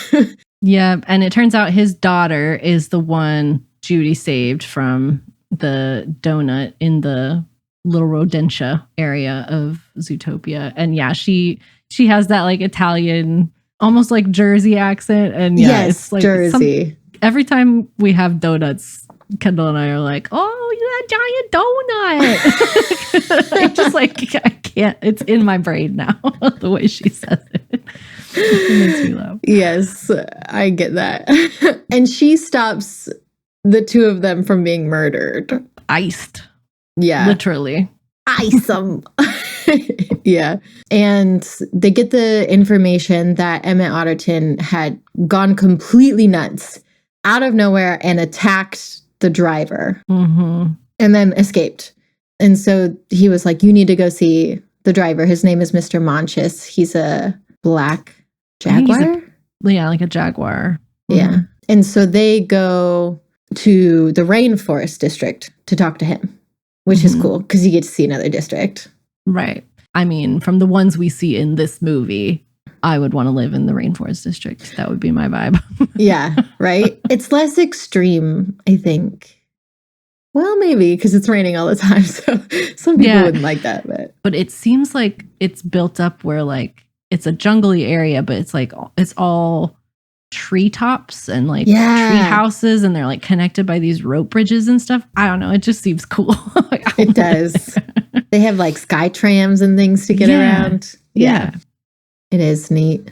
Yeah, and it turns out his daughter is the one Judy saved from the donut in the little Rodentia area of Zootopia. And she has that like Italian, almost like Jersey accent. And it's like Jersey. Every time we have donuts, Kendall and I are like, oh, that giant donut. It's just like, I can't, it's in my brain now, the way she says it. It makes me laugh. Yes, I get that. And she stops the two of them from being murdered. Iced. Yeah. Literally. Ice them. Yeah. And they get the information that Emmett Otterton had gone completely nuts out of nowhere and attacked the driver and then escaped. And so he was like, you need to go see the driver. His name is Mr. Monchis. He's a black jaguar. Like a jaguar. Yeah. And so they go to the rainforest district to talk to him, which is cool because you get to see another district. Right. I mean, from the ones we see in this movie, I would want to live in the rainforest district. That would be my vibe. Yeah, right? It's less extreme, I think. Well, maybe because it's raining all the time. So some people wouldn't like that. But it seems like it's built up where like it's a jungly area, but it's like it's all treetops and like tree houses, and they're like connected by these rope bridges and stuff. I don't know. It just seems cool. It does. They have like sky trams and things to get around. Yeah. It is neat.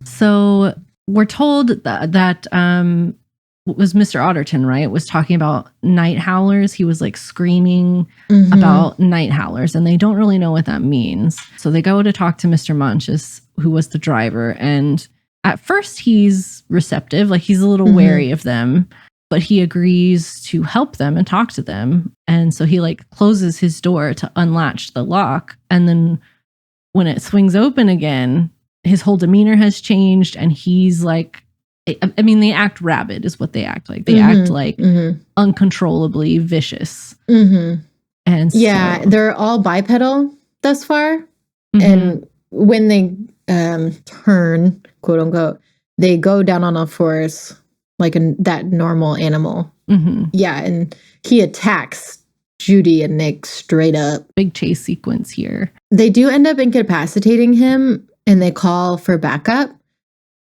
So we're told that was Mr. Otterton, right? Was talking about night howlers. He was like screaming about night howlers, and they don't really know what that means. So they go to talk to Mr. Monchis, who was the driver. And at first he's receptive, like he's a little wary of them, but he agrees to help them and talk to them. And so he like closes his door to unlatch the lock. And then when it swings open again, his whole demeanor has changed, and he's like, I mean, they act rabid is what they act like. They act like uncontrollably vicious. And so, they're all bipedal thus far. And when they turn, quote unquote, they go down on all fours like that normal animal. Yeah, and he attacks Judy and Nick straight up. Big chase sequence here. They do end up incapacitating him, and they call for backup.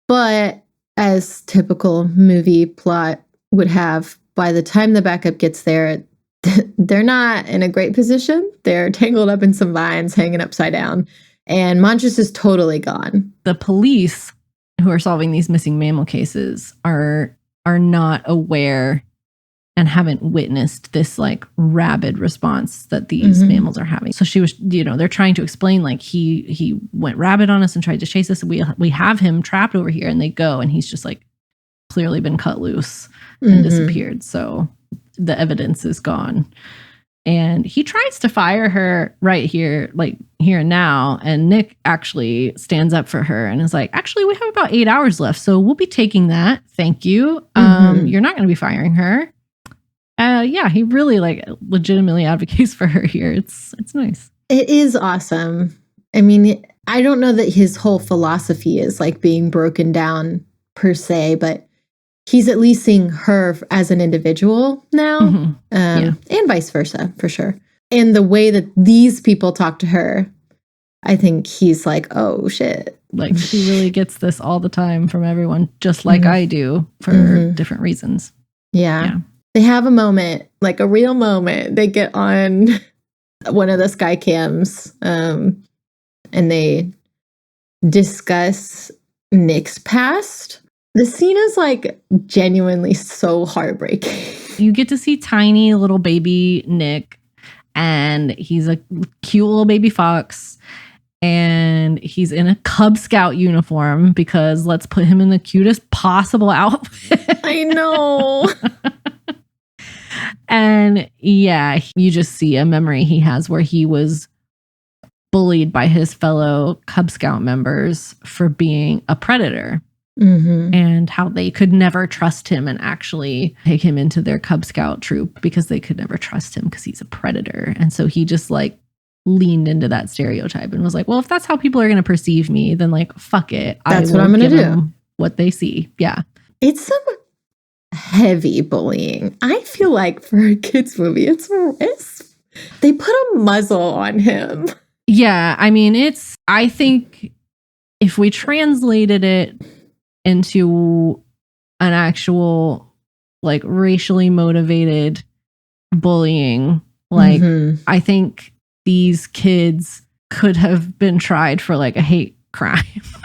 But as typical movie plot would have, by the time the backup gets there, they're not in a great position. They're tangled up in some vines, hanging upside down. And Montrose is totally gone. The police who are solving these missing mammal cases are not aware and haven't witnessed this like rabid response that these mammals are having. So she was, they're trying to explain like he went rabid on us and tried to chase us. We have him trapped over here, and they go, and he's just like clearly been cut loose and disappeared. So the evidence is gone. And he tries to fire her right here, like here and now. And Nick actually stands up for her and is like, actually, we have about 8 hours left, so we'll be taking that. Thank you. You're not going to be firing her. Yeah, he really like legitimately advocates for her here. It's nice. It is awesome. I mean, I don't know that his whole philosophy is like being broken down per se, but he's at least seeing her as an individual now, and vice versa, for sure. And the way that these people talk to her, I think he's like, oh, shit. Like, she really gets this all the time from everyone, just like I do, for different reasons. Yeah. They have a moment, like a real moment. They get on one of the sky cams, and they discuss Nick's past. The scene is like genuinely so heartbreaking. You get to see tiny little baby Nick, and he's a cute little baby fox, and he's in a Cub Scout uniform because let's put him in the cutest possible outfit. I know. And yeah, you just see a memory he has where he was bullied by his fellow Cub Scout members for being a predator. And how they could never trust him and actually take him into their Cub Scout troop because they could never trust him because he's a predator. And so he just like leaned into that stereotype and was like, well, if that's how people are going to perceive me, then like, fuck it. That's what I'm going to do. What they see. Yeah. It's some heavy bullying. I feel like for a kids movie, it's they put a muzzle on him. Yeah. I mean, I think if we translated it into an actual like racially motivated bullying, like I think these kids could have been tried for like a hate crime.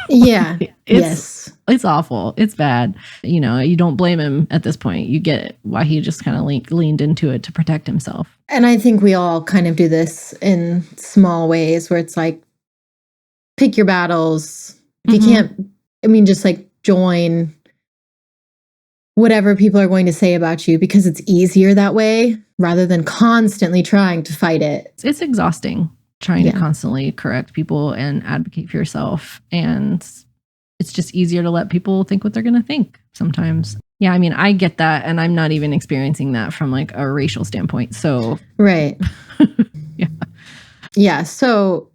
Yeah. It's awful. It's bad. You don't blame him at this point. You get it, why he just kind of leaned into it to protect himself. And I think we all kind of do this in small ways where it's like, pick your battles. If you can't, just like join whatever people are going to say about you because it's easier that way rather than constantly trying to fight it. It's exhausting trying to constantly correct people and advocate for yourself. And it's just easier to let people think what they're going to think sometimes. Yeah, I mean, I get that. And I'm not even experiencing that from like a racial standpoint. So, right. Yeah. So,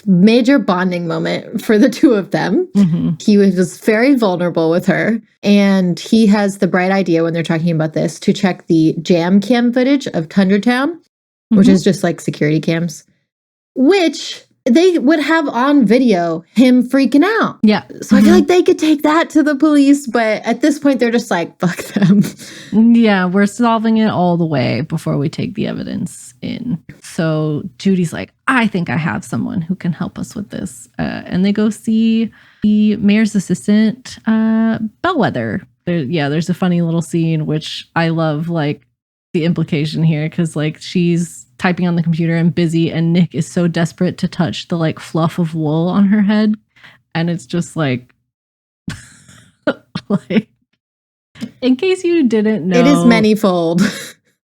major bonding moment for the two of them. He was very vulnerable with her, and he has the bright idea when they're talking about this to check the jam cam footage of Tundra Town, which is just like security cams, which they would have on video him freaking out. Yeah. So I feel like they could take that to the police, but at this point they're just like, fuck them. Yeah, we're solving it all the way before we take the evidence in. So Judy's like, I think I have someone who can help us with this. And they go see the mayor's assistant, Bellwether. There's a funny little scene, which I love, like, the implication here, because like she's typing on the computer and busy, and Nick is so desperate to touch the like fluff of wool on her head, and it's just like like, in case you didn't know, it is manifold.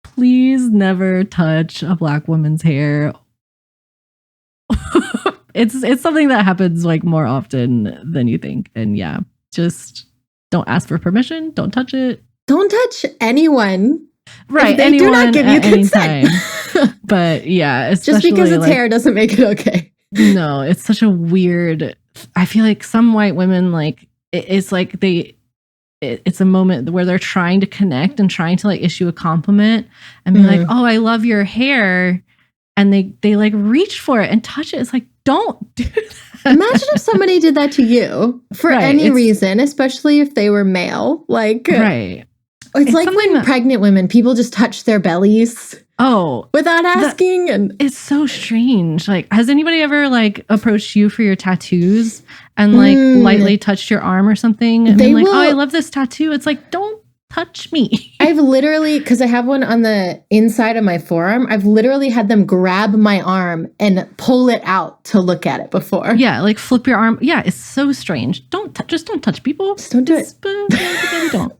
Please never touch a Black woman's hair. It's something that happens like more often than you think. And yeah, just don't ask for permission. Don't touch it. Don't touch anyone. Right. They do not give you consent. But yeah, just because it's hair doesn't make it okay. No, it's such a weird. I feel like some white women, like, it's like it's a moment where they're trying to connect and trying to like issue a compliment and be like, oh, I love your hair. And they like reach for it and touch it. It's like, don't do that. Imagine if somebody did that to you for any reason, especially if they were male. Like, right. It's like when something pregnant women, people just touch their bellies without asking. And it's so strange. Like, has anybody ever like approached you for your tattoos and like lightly touched your arm or something? And been like, oh, I love this tattoo. It's like, don't touch me. I've literally, because I have one on the inside of my forearm, I've literally had them grab my arm and pull it out to look at it before. Yeah, like flip your arm. Yeah, it's so strange. Just don't touch people. Just don't do it. Maybe don't.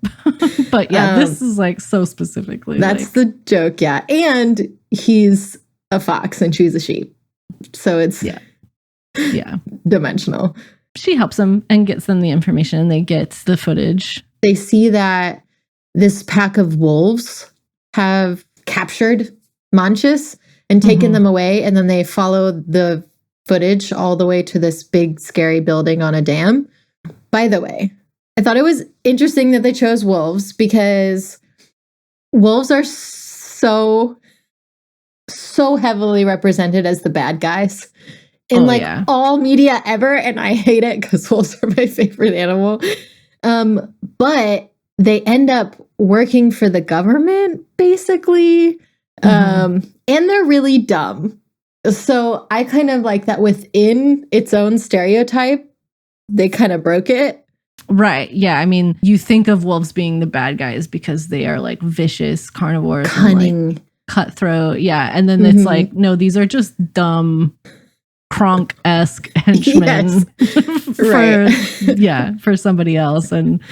But yeah, this is like so specifically. That's like, the joke, yeah. And he's a fox and she's a sheep. So it's dimensional. She helps them and gets them the information. They get the footage. They see that this pack of wolves have captured Manchus and taken them away. And then they follow the footage all the way to this big, scary building on a dam. By the way, I thought it was interesting that they chose wolves because wolves are so heavily represented as the bad guys in all media ever. And I hate it because wolves are my favorite animal. But they end up working for the government, basically. And they're really dumb. So I kind of like that within its own stereotype, they kind of broke it. Right. Yeah. I mean, you think of wolves being the bad guys because they are like vicious carnivores. Cunning. And, like, cutthroat. Yeah. And then it's like, no, these are just dumb Kronk-esque henchmen for somebody else. And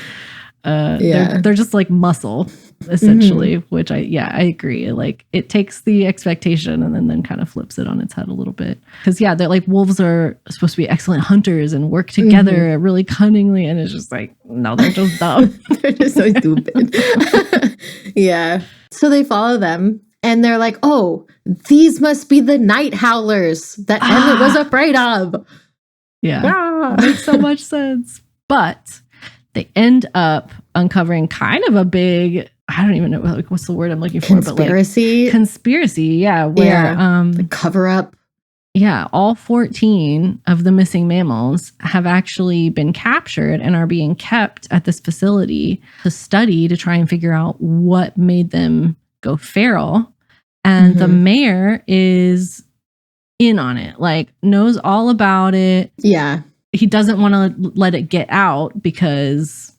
they're just like muscle, essentially, which I agree. Like it takes the expectation and then kind of flips it on its head a little bit. Because they're like wolves are supposed to be excellent hunters and work together really cunningly. And it's just like, no, they're just dumb. They're just so stupid. Yeah. So they follow them and they're like, oh, these must be the night howlers that Emmett was afraid of. Yeah. Makes so much sense. But they end up uncovering kind of a big, I don't even know, like, what's the word I'm looking for? Conspiracy. But like, conspiracy, yeah. Where the cover up. Yeah, all 14 of the missing mammals have actually been captured and are being kept at this facility to study to try and figure out what made them go feral. And the mayor is in on it, like knows all about it. Yeah. He doesn't want to let it get out because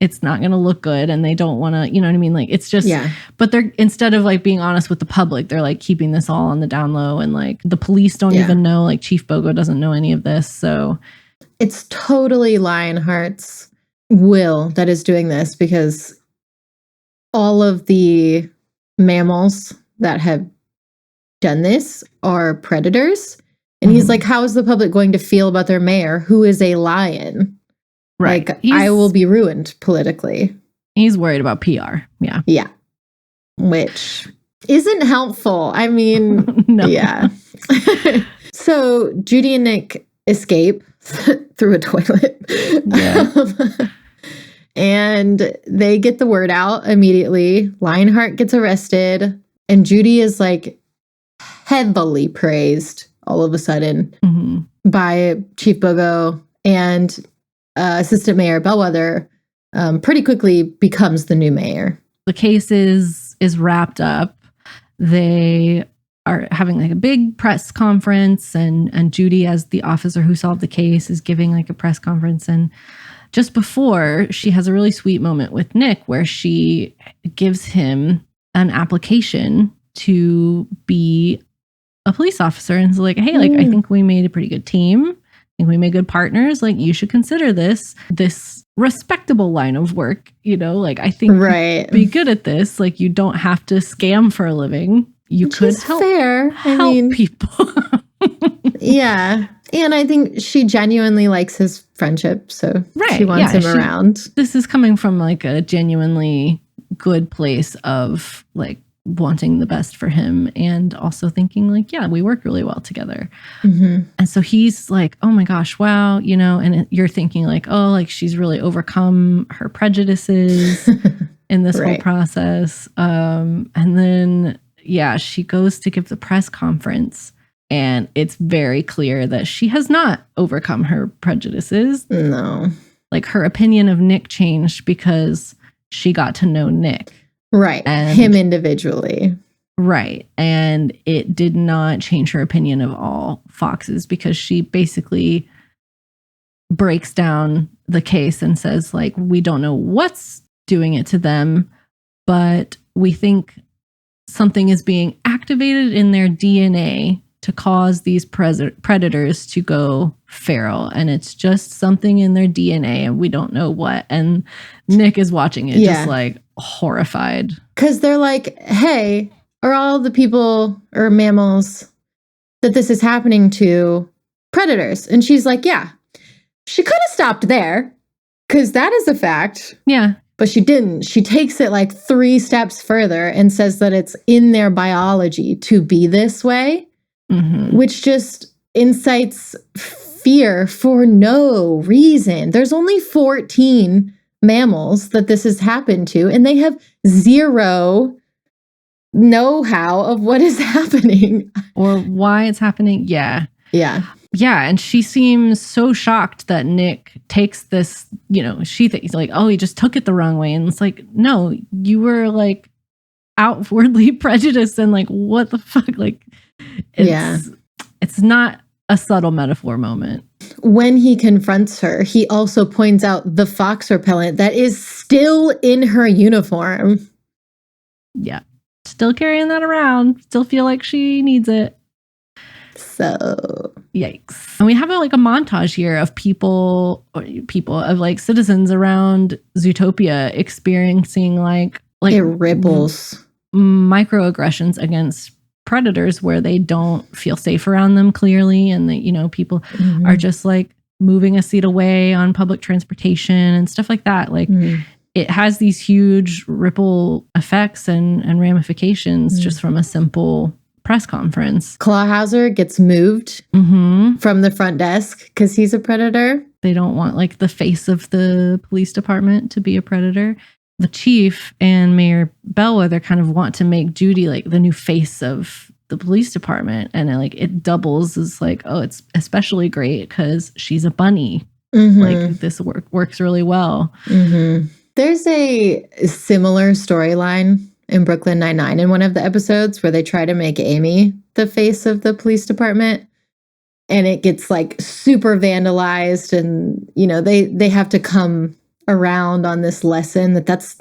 it's not going to look good and they don't want to, you know what I mean? Like it's just, but they're, instead of like being honest with the public, they're like keeping this all on the down low and like the police don't even know, like Chief Bogo doesn't know any of this. So it's totally Lionheart's will that is doing this because all of the mammals that have done this are predators. And he's like, how is the public going to feel about their mayor, who is a lion? Right. Like, I will be ruined politically. He's worried about PR. Yeah. Yeah. Which isn't helpful. I mean, no. Yeah. So Judy and Nick escape through a toilet. Yeah. And they get the word out immediately. Lionheart gets arrested. And Judy is like heavily praised all of a sudden by Chief Bogo, and Assistant Mayor Bellwether pretty quickly becomes the new mayor. The case is wrapped up. They are having like a big press conference, and Judy, as the officer who solved the case, is giving like a press conference. And just before, she has a really sweet moment with Nick where she gives him an application to be a police officer, and is like, hey, like I think we made a pretty good team. I think we made good partners. Like you should consider this respectable line of work. You know, like I think you'd be good at this. Like you don't have to scam for a living. You could help people. Yeah. And I think she genuinely likes his friendship. So she wants him around. This is coming from like a genuinely good place of like wanting the best for him and also thinking like, yeah, we work really well together. And so he's like, oh my gosh, wow, you know, and you're thinking like, oh, like she's really overcome her prejudices in this whole process. And then, she goes to give the press conference and it's very clear that she has not overcome her prejudices. No. Like her opinion of Nick changed because she got to know Nick. Right. And him individually. Right. And it did not change her opinion of all foxes, because she basically breaks down the case and says, like, we don't know what's doing it to them, but we think something is being activated in their DNA to cause these predators to go feral. And it's just something in their DNA and we don't know what. And Nick is watching it just like horrified. Because they're like, hey, are all the people or mammals that this is happening to predators? And she's like, yeah. She could have stopped there, because that is a fact. Yeah. But she didn't. She takes it like 3 steps further and says that it's in their biology to be this way, which just incites fear for no reason. There's only 14 mammals that this has happened to, and they have zero know-how of what is happening. Or why it's happening. Yeah. Yeah. Yeah, and she seems so shocked that Nick takes this, she thinks like, oh, he just took it the wrong way. And it's like, no, you were like outwardly prejudiced and like, what the fuck? Like, it's not a subtle metaphor moment. When he confronts her, he also points out the fox repellent that is still in her uniform. Yeah, still carrying that around, still feel like she needs it. So yikes. And we have a montage here of people of like citizens around Zootopia experiencing like it ripples microaggressions against predators where they don't feel safe around them clearly, and that people are just like moving a seat away on public transportation and stuff like that. Like it has these huge ripple effects and ramifications just from a simple press conference. Clawhauser gets moved from the front desk because he's a predator. They don't want like the face of the police department to be a predator. The chief and Mayor Bellwether kind of want to make Judy like the new face of the police department, and it doubles as like, oh, it's especially great because she's a bunny. Like this works really well. There's a similar storyline in Brooklyn Nine-Nine in one of the episodes where they try to make Amy the face of the police department, and it gets like super vandalized, and they have to come around on this lesson that's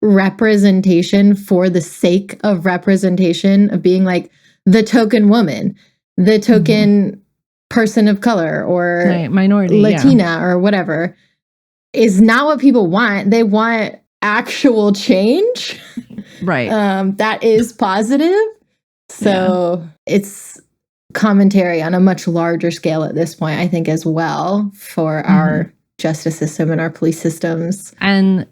representation for the sake of representation, of being like the token woman, the token person of color or minority, Latina or whatever, is not what people want. They want actual change, right? That is positive. So it's commentary on a much larger scale at this point, I think, as well, for our justice system and our police systems. And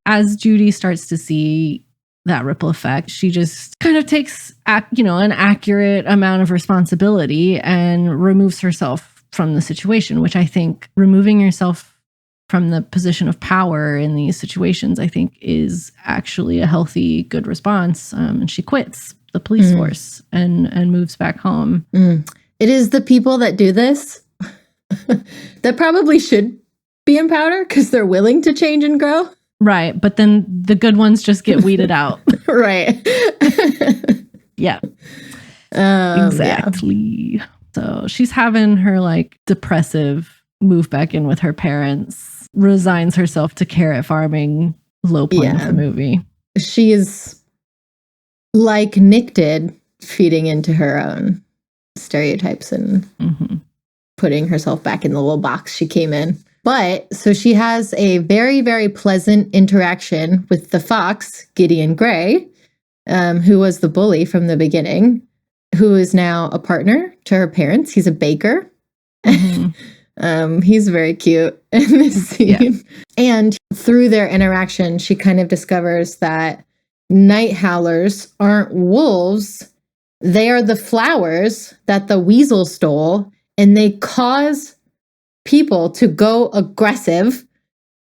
as Judy starts to see that ripple effect, she just kind of takes an accurate amount of responsibility and removes herself from the situation, which I think removing yourself from the position of power in these situations, I think, is actually a healthy, good response. And she quits the police force and moves back home. It is the people that do this that probably should be in power because they're willing to change and grow. Right. But then the good ones just get weeded out. Right. Yeah. Exactly. Yeah. So she's having her like depressive move back in with her parents, resigns herself to carrot farming, low point of the movie. She is, like Nick did, feeding into her own stereotypes and putting herself back in the little box she came in. But so she has a very, very pleasant interaction with the fox, Gideon Gray, who was the bully from the beginning, who is now a partner to her parents. He's a baker. He's very cute in this scene. Yeah. And through their interaction, she kind of discovers that night howlers aren't wolves. They are the flowers that the weasel stole, and they cause people to go aggressive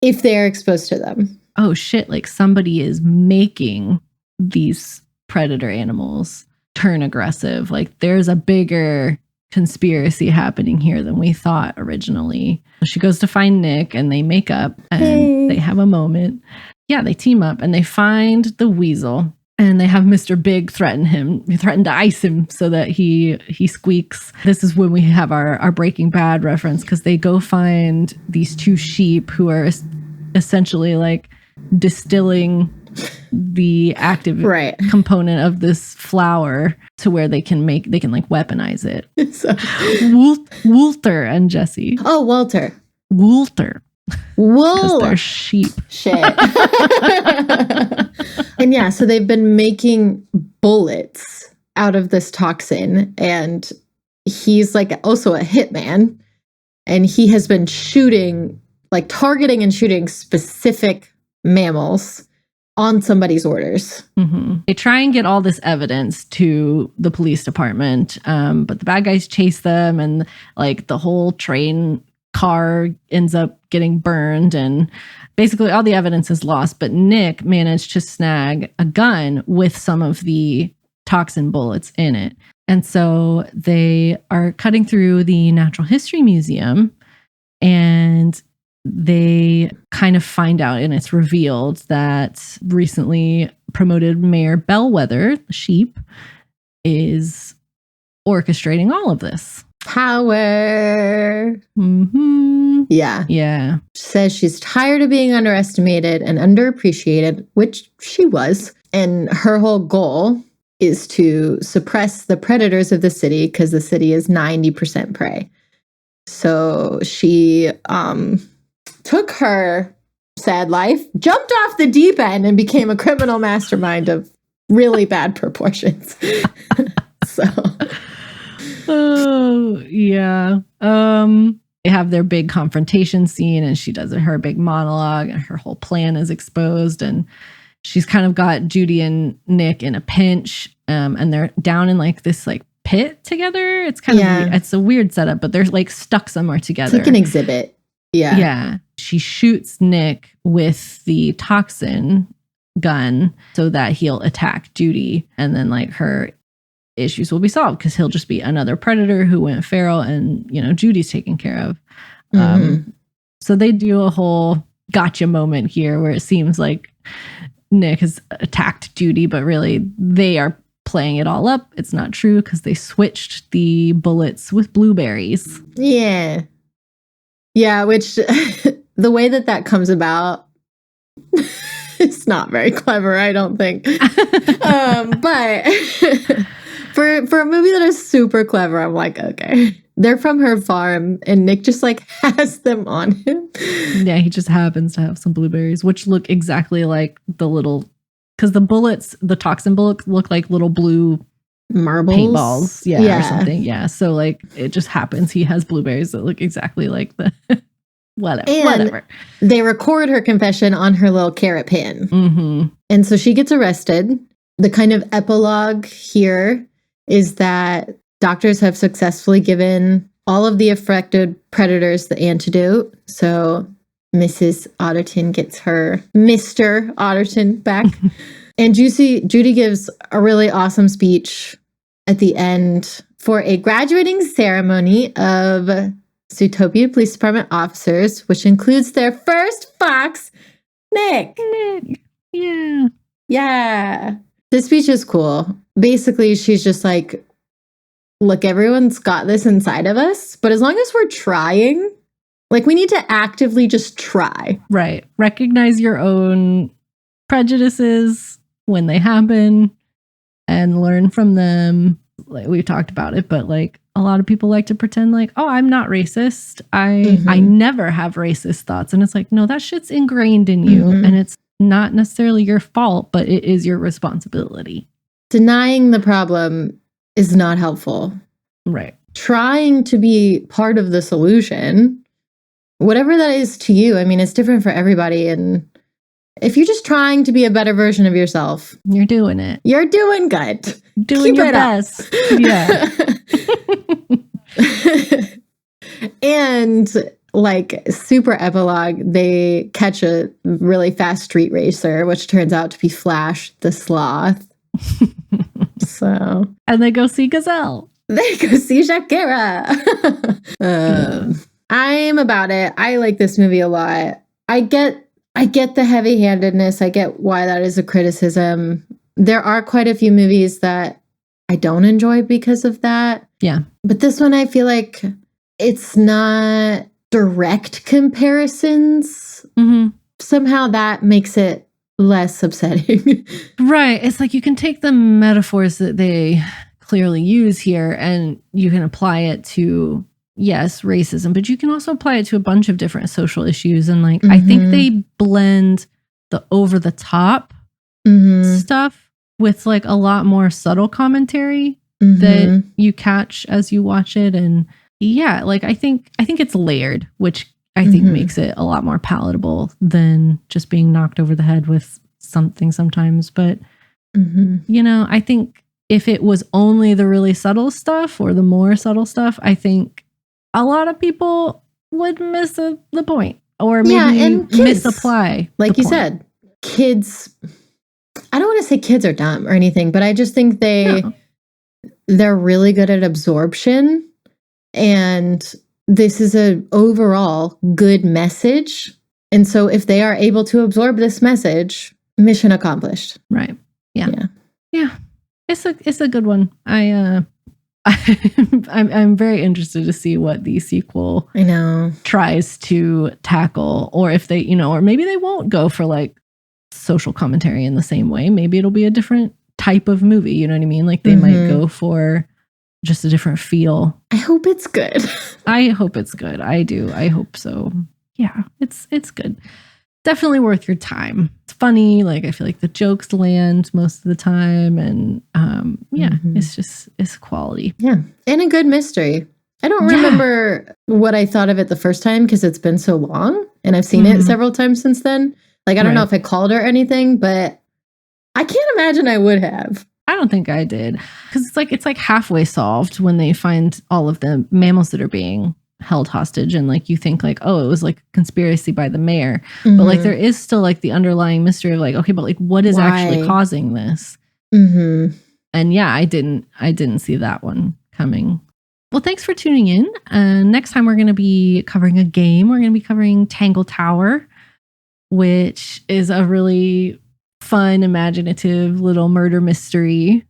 if they're exposed to them. Oh shit, like somebody is making these predator animals turn aggressive. Like there's a bigger conspiracy happening here than we thought originally. She goes to find Nick and they make up and They have a moment. Yeah, they team up and they find the weasel. And they have Mr. Big threaten him. He threatened to ice him so that he squeaks. This is when we have our Breaking Bad reference, because they go find these two sheep who are essentially like distilling the active component of this flour to where they can like weaponize it. Walter and Jesse. Oh, Walter. Walter. Whoa. They're sheep. Shit. And yeah, so they've been making bullets out of this toxin, and he's like also a hitman, and he has been targeting and shooting specific mammals on somebody's orders. Mm-hmm. They try and get all this evidence to the police department, but the bad guys chase them, and like the whole train car ends up getting burned, and basically all the evidence is lost. But Nick managed to snag a gun with some of the toxin bullets in it. And so they are cutting through the Natural History Museum, and they kind of find out, and it's revealed that recently promoted Mayor Bellwether, the sheep, is orchestrating all of this. Power. Mm-hmm. Yeah. Yeah. She says she's tired of being underestimated and underappreciated, which she was. And her whole goal is to suppress the predators of the city, because the city is 90% prey. So she took her sad life, jumped off the deep end, and became a criminal mastermind of really bad proportions. So... Oh, yeah. They have their big confrontation scene, and she does her big monologue, and her whole plan is exposed, and she's kind of got Judy and Nick in a pinch, and they're down in like this like pit together. It's kind of weird. It's a weird setup, but they're like stuck somewhere together. It's like an exhibit. Yeah. Yeah. She shoots Nick with the toxin gun so that he'll attack Judy, and then like her issues will be solved because he'll just be another predator who went feral, and Judy's taken care of. So they do a whole gotcha moment here where it seems like Nick has attacked Judy, but really they are playing it all up. It's not true because they switched the bullets with blueberries. Yeah, which the way that comes about, it's not very clever, I don't think. But for a movie that is super clever, I'm like, okay. They're from her farm, and Nick just like has them on him. Yeah, he just happens to have some blueberries, which look exactly like the little, because the toxin bullets look like little blue marbles, paintballs, yeah, or something. Yeah, so like it just happens he has blueberries that look exactly like the whatever. They record her confession on her little carrot pin, and so she gets arrested. The kind of epilogue here is that doctors have successfully given all of the affected predators the antidote. So Mrs. Otterton gets her Mr. Otterton back. And Judy gives a really awesome speech at the end for a graduating ceremony of Zootopia Police Department officers, which includes their first fox, Nick. Yeah. Yeah. This speech is cool. Basically, she's just like, look, everyone's got this inside of us, but as long as we're trying, like we need to actively just try. Right. Recognize your own prejudices when they happen and learn from them. Like we've talked about it, but like a lot of people like to pretend like, oh, I'm not racist. I never have racist thoughts. And it's like, no, that shit's ingrained in you. And it's not necessarily your fault, but it is your responsibility. Denying the problem is not helpful. Right. Trying to be part of the solution, whatever that is to you, I mean, it's different for everybody. And if you're just trying to be a better version of yourself, you're doing it. You're doing good. Doing your best. Yeah. And like super epilogue, they catch a really fast street racer, which turns out to be Flash the Sloth. And they go see Gazelle. They go see Shakira. I'm about it. I like this movie a lot. I get I get the heavy-handedness. I get why that is a criticism. There are quite a few movies that I don't enjoy because of that. Yeah. But this one, I feel like it's not direct comparisons. Mm-hmm. Somehow that makes it less upsetting. Right. It's like you can take the metaphors that they clearly use here and you can apply it to, yes, racism, but you can also apply it to a bunch of different social issues. And like, I think they blend the over the top stuff with like a lot more subtle commentary that you catch as you watch it. And yeah, like I think it's layered, which I think makes it a lot more palatable than just being knocked over the head with something sometimes. But, you know, I think if it was only the really subtle stuff or the more subtle stuff, I think a lot of people would miss the point or maybe misapply. Like you said, kids, I don't want to say kids are dumb or anything, but I just think they're really good at absorption. And this is an overall good message. And so if they are able to absorb this message, mission accomplished. Right. Yeah. It's a good one. I'm very interested to see what the sequel tries to tackle, or if they, you know, or maybe they won't go for like social commentary in the same way. Maybe it'll be a different type of movie. You know what I mean? Like they might go for just a different feel. I hope it's good. I hope it's good. I do. I hope so. Yeah, it's good. Definitely worth your time. It's funny. Like I feel like the jokes land most of the time, and it's quality. Yeah, and a good mystery. I don't remember what I thought of it the first time because it's been so long, and I've seen it several times since then. Like I don't know if I called her anything, but I can't imagine I would have. I don't think I did, because it's like halfway solved when they find all of the mammals that are being held hostage, and like you think like, oh, it was like a conspiracy by the mayor, but like there is still like the underlying mystery of like, okay, but like what is actually causing this? And yeah, I didn't see that one coming. Well, thanks for tuning in. Next time we're going to be covering a game. We're going to be covering Tangle Tower, which is a really fun, imaginative little murder mystery.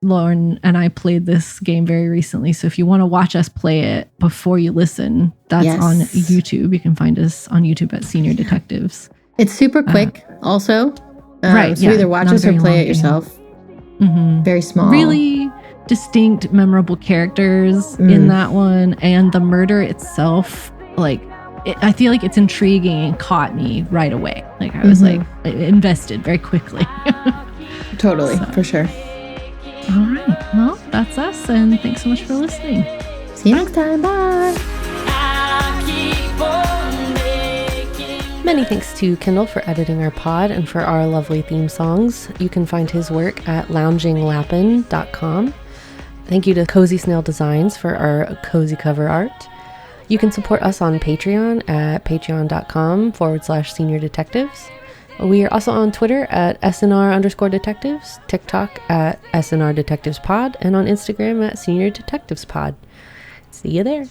Lauren and I played this game very recently, so if you want to watch us play it before you listen, that's on YouTube. You can find us on YouTube at Senior Detectives. It's super quick also. Right. So either watch us or play it yourself. Very small. Really distinct, memorable characters in that one. And the murder itself, like, I feel like it's intriguing and caught me right away. Like I was like invested very quickly. Totally, for sure. All right. Well, that's us. And thanks so much for listening. See you next time. Bye. Many thanks to Kendall for editing our pod and for our lovely theme songs. You can find his work at lounginglappin.com. Thank you to Cozy Snail Designs for our cozy cover art. You can support us on Patreon at patreon.com/senior detectives. We are also on Twitter at SNR_detectives, TikTok at SNR Detectives Pod, and on Instagram at Senior Detectives Pod. See you there.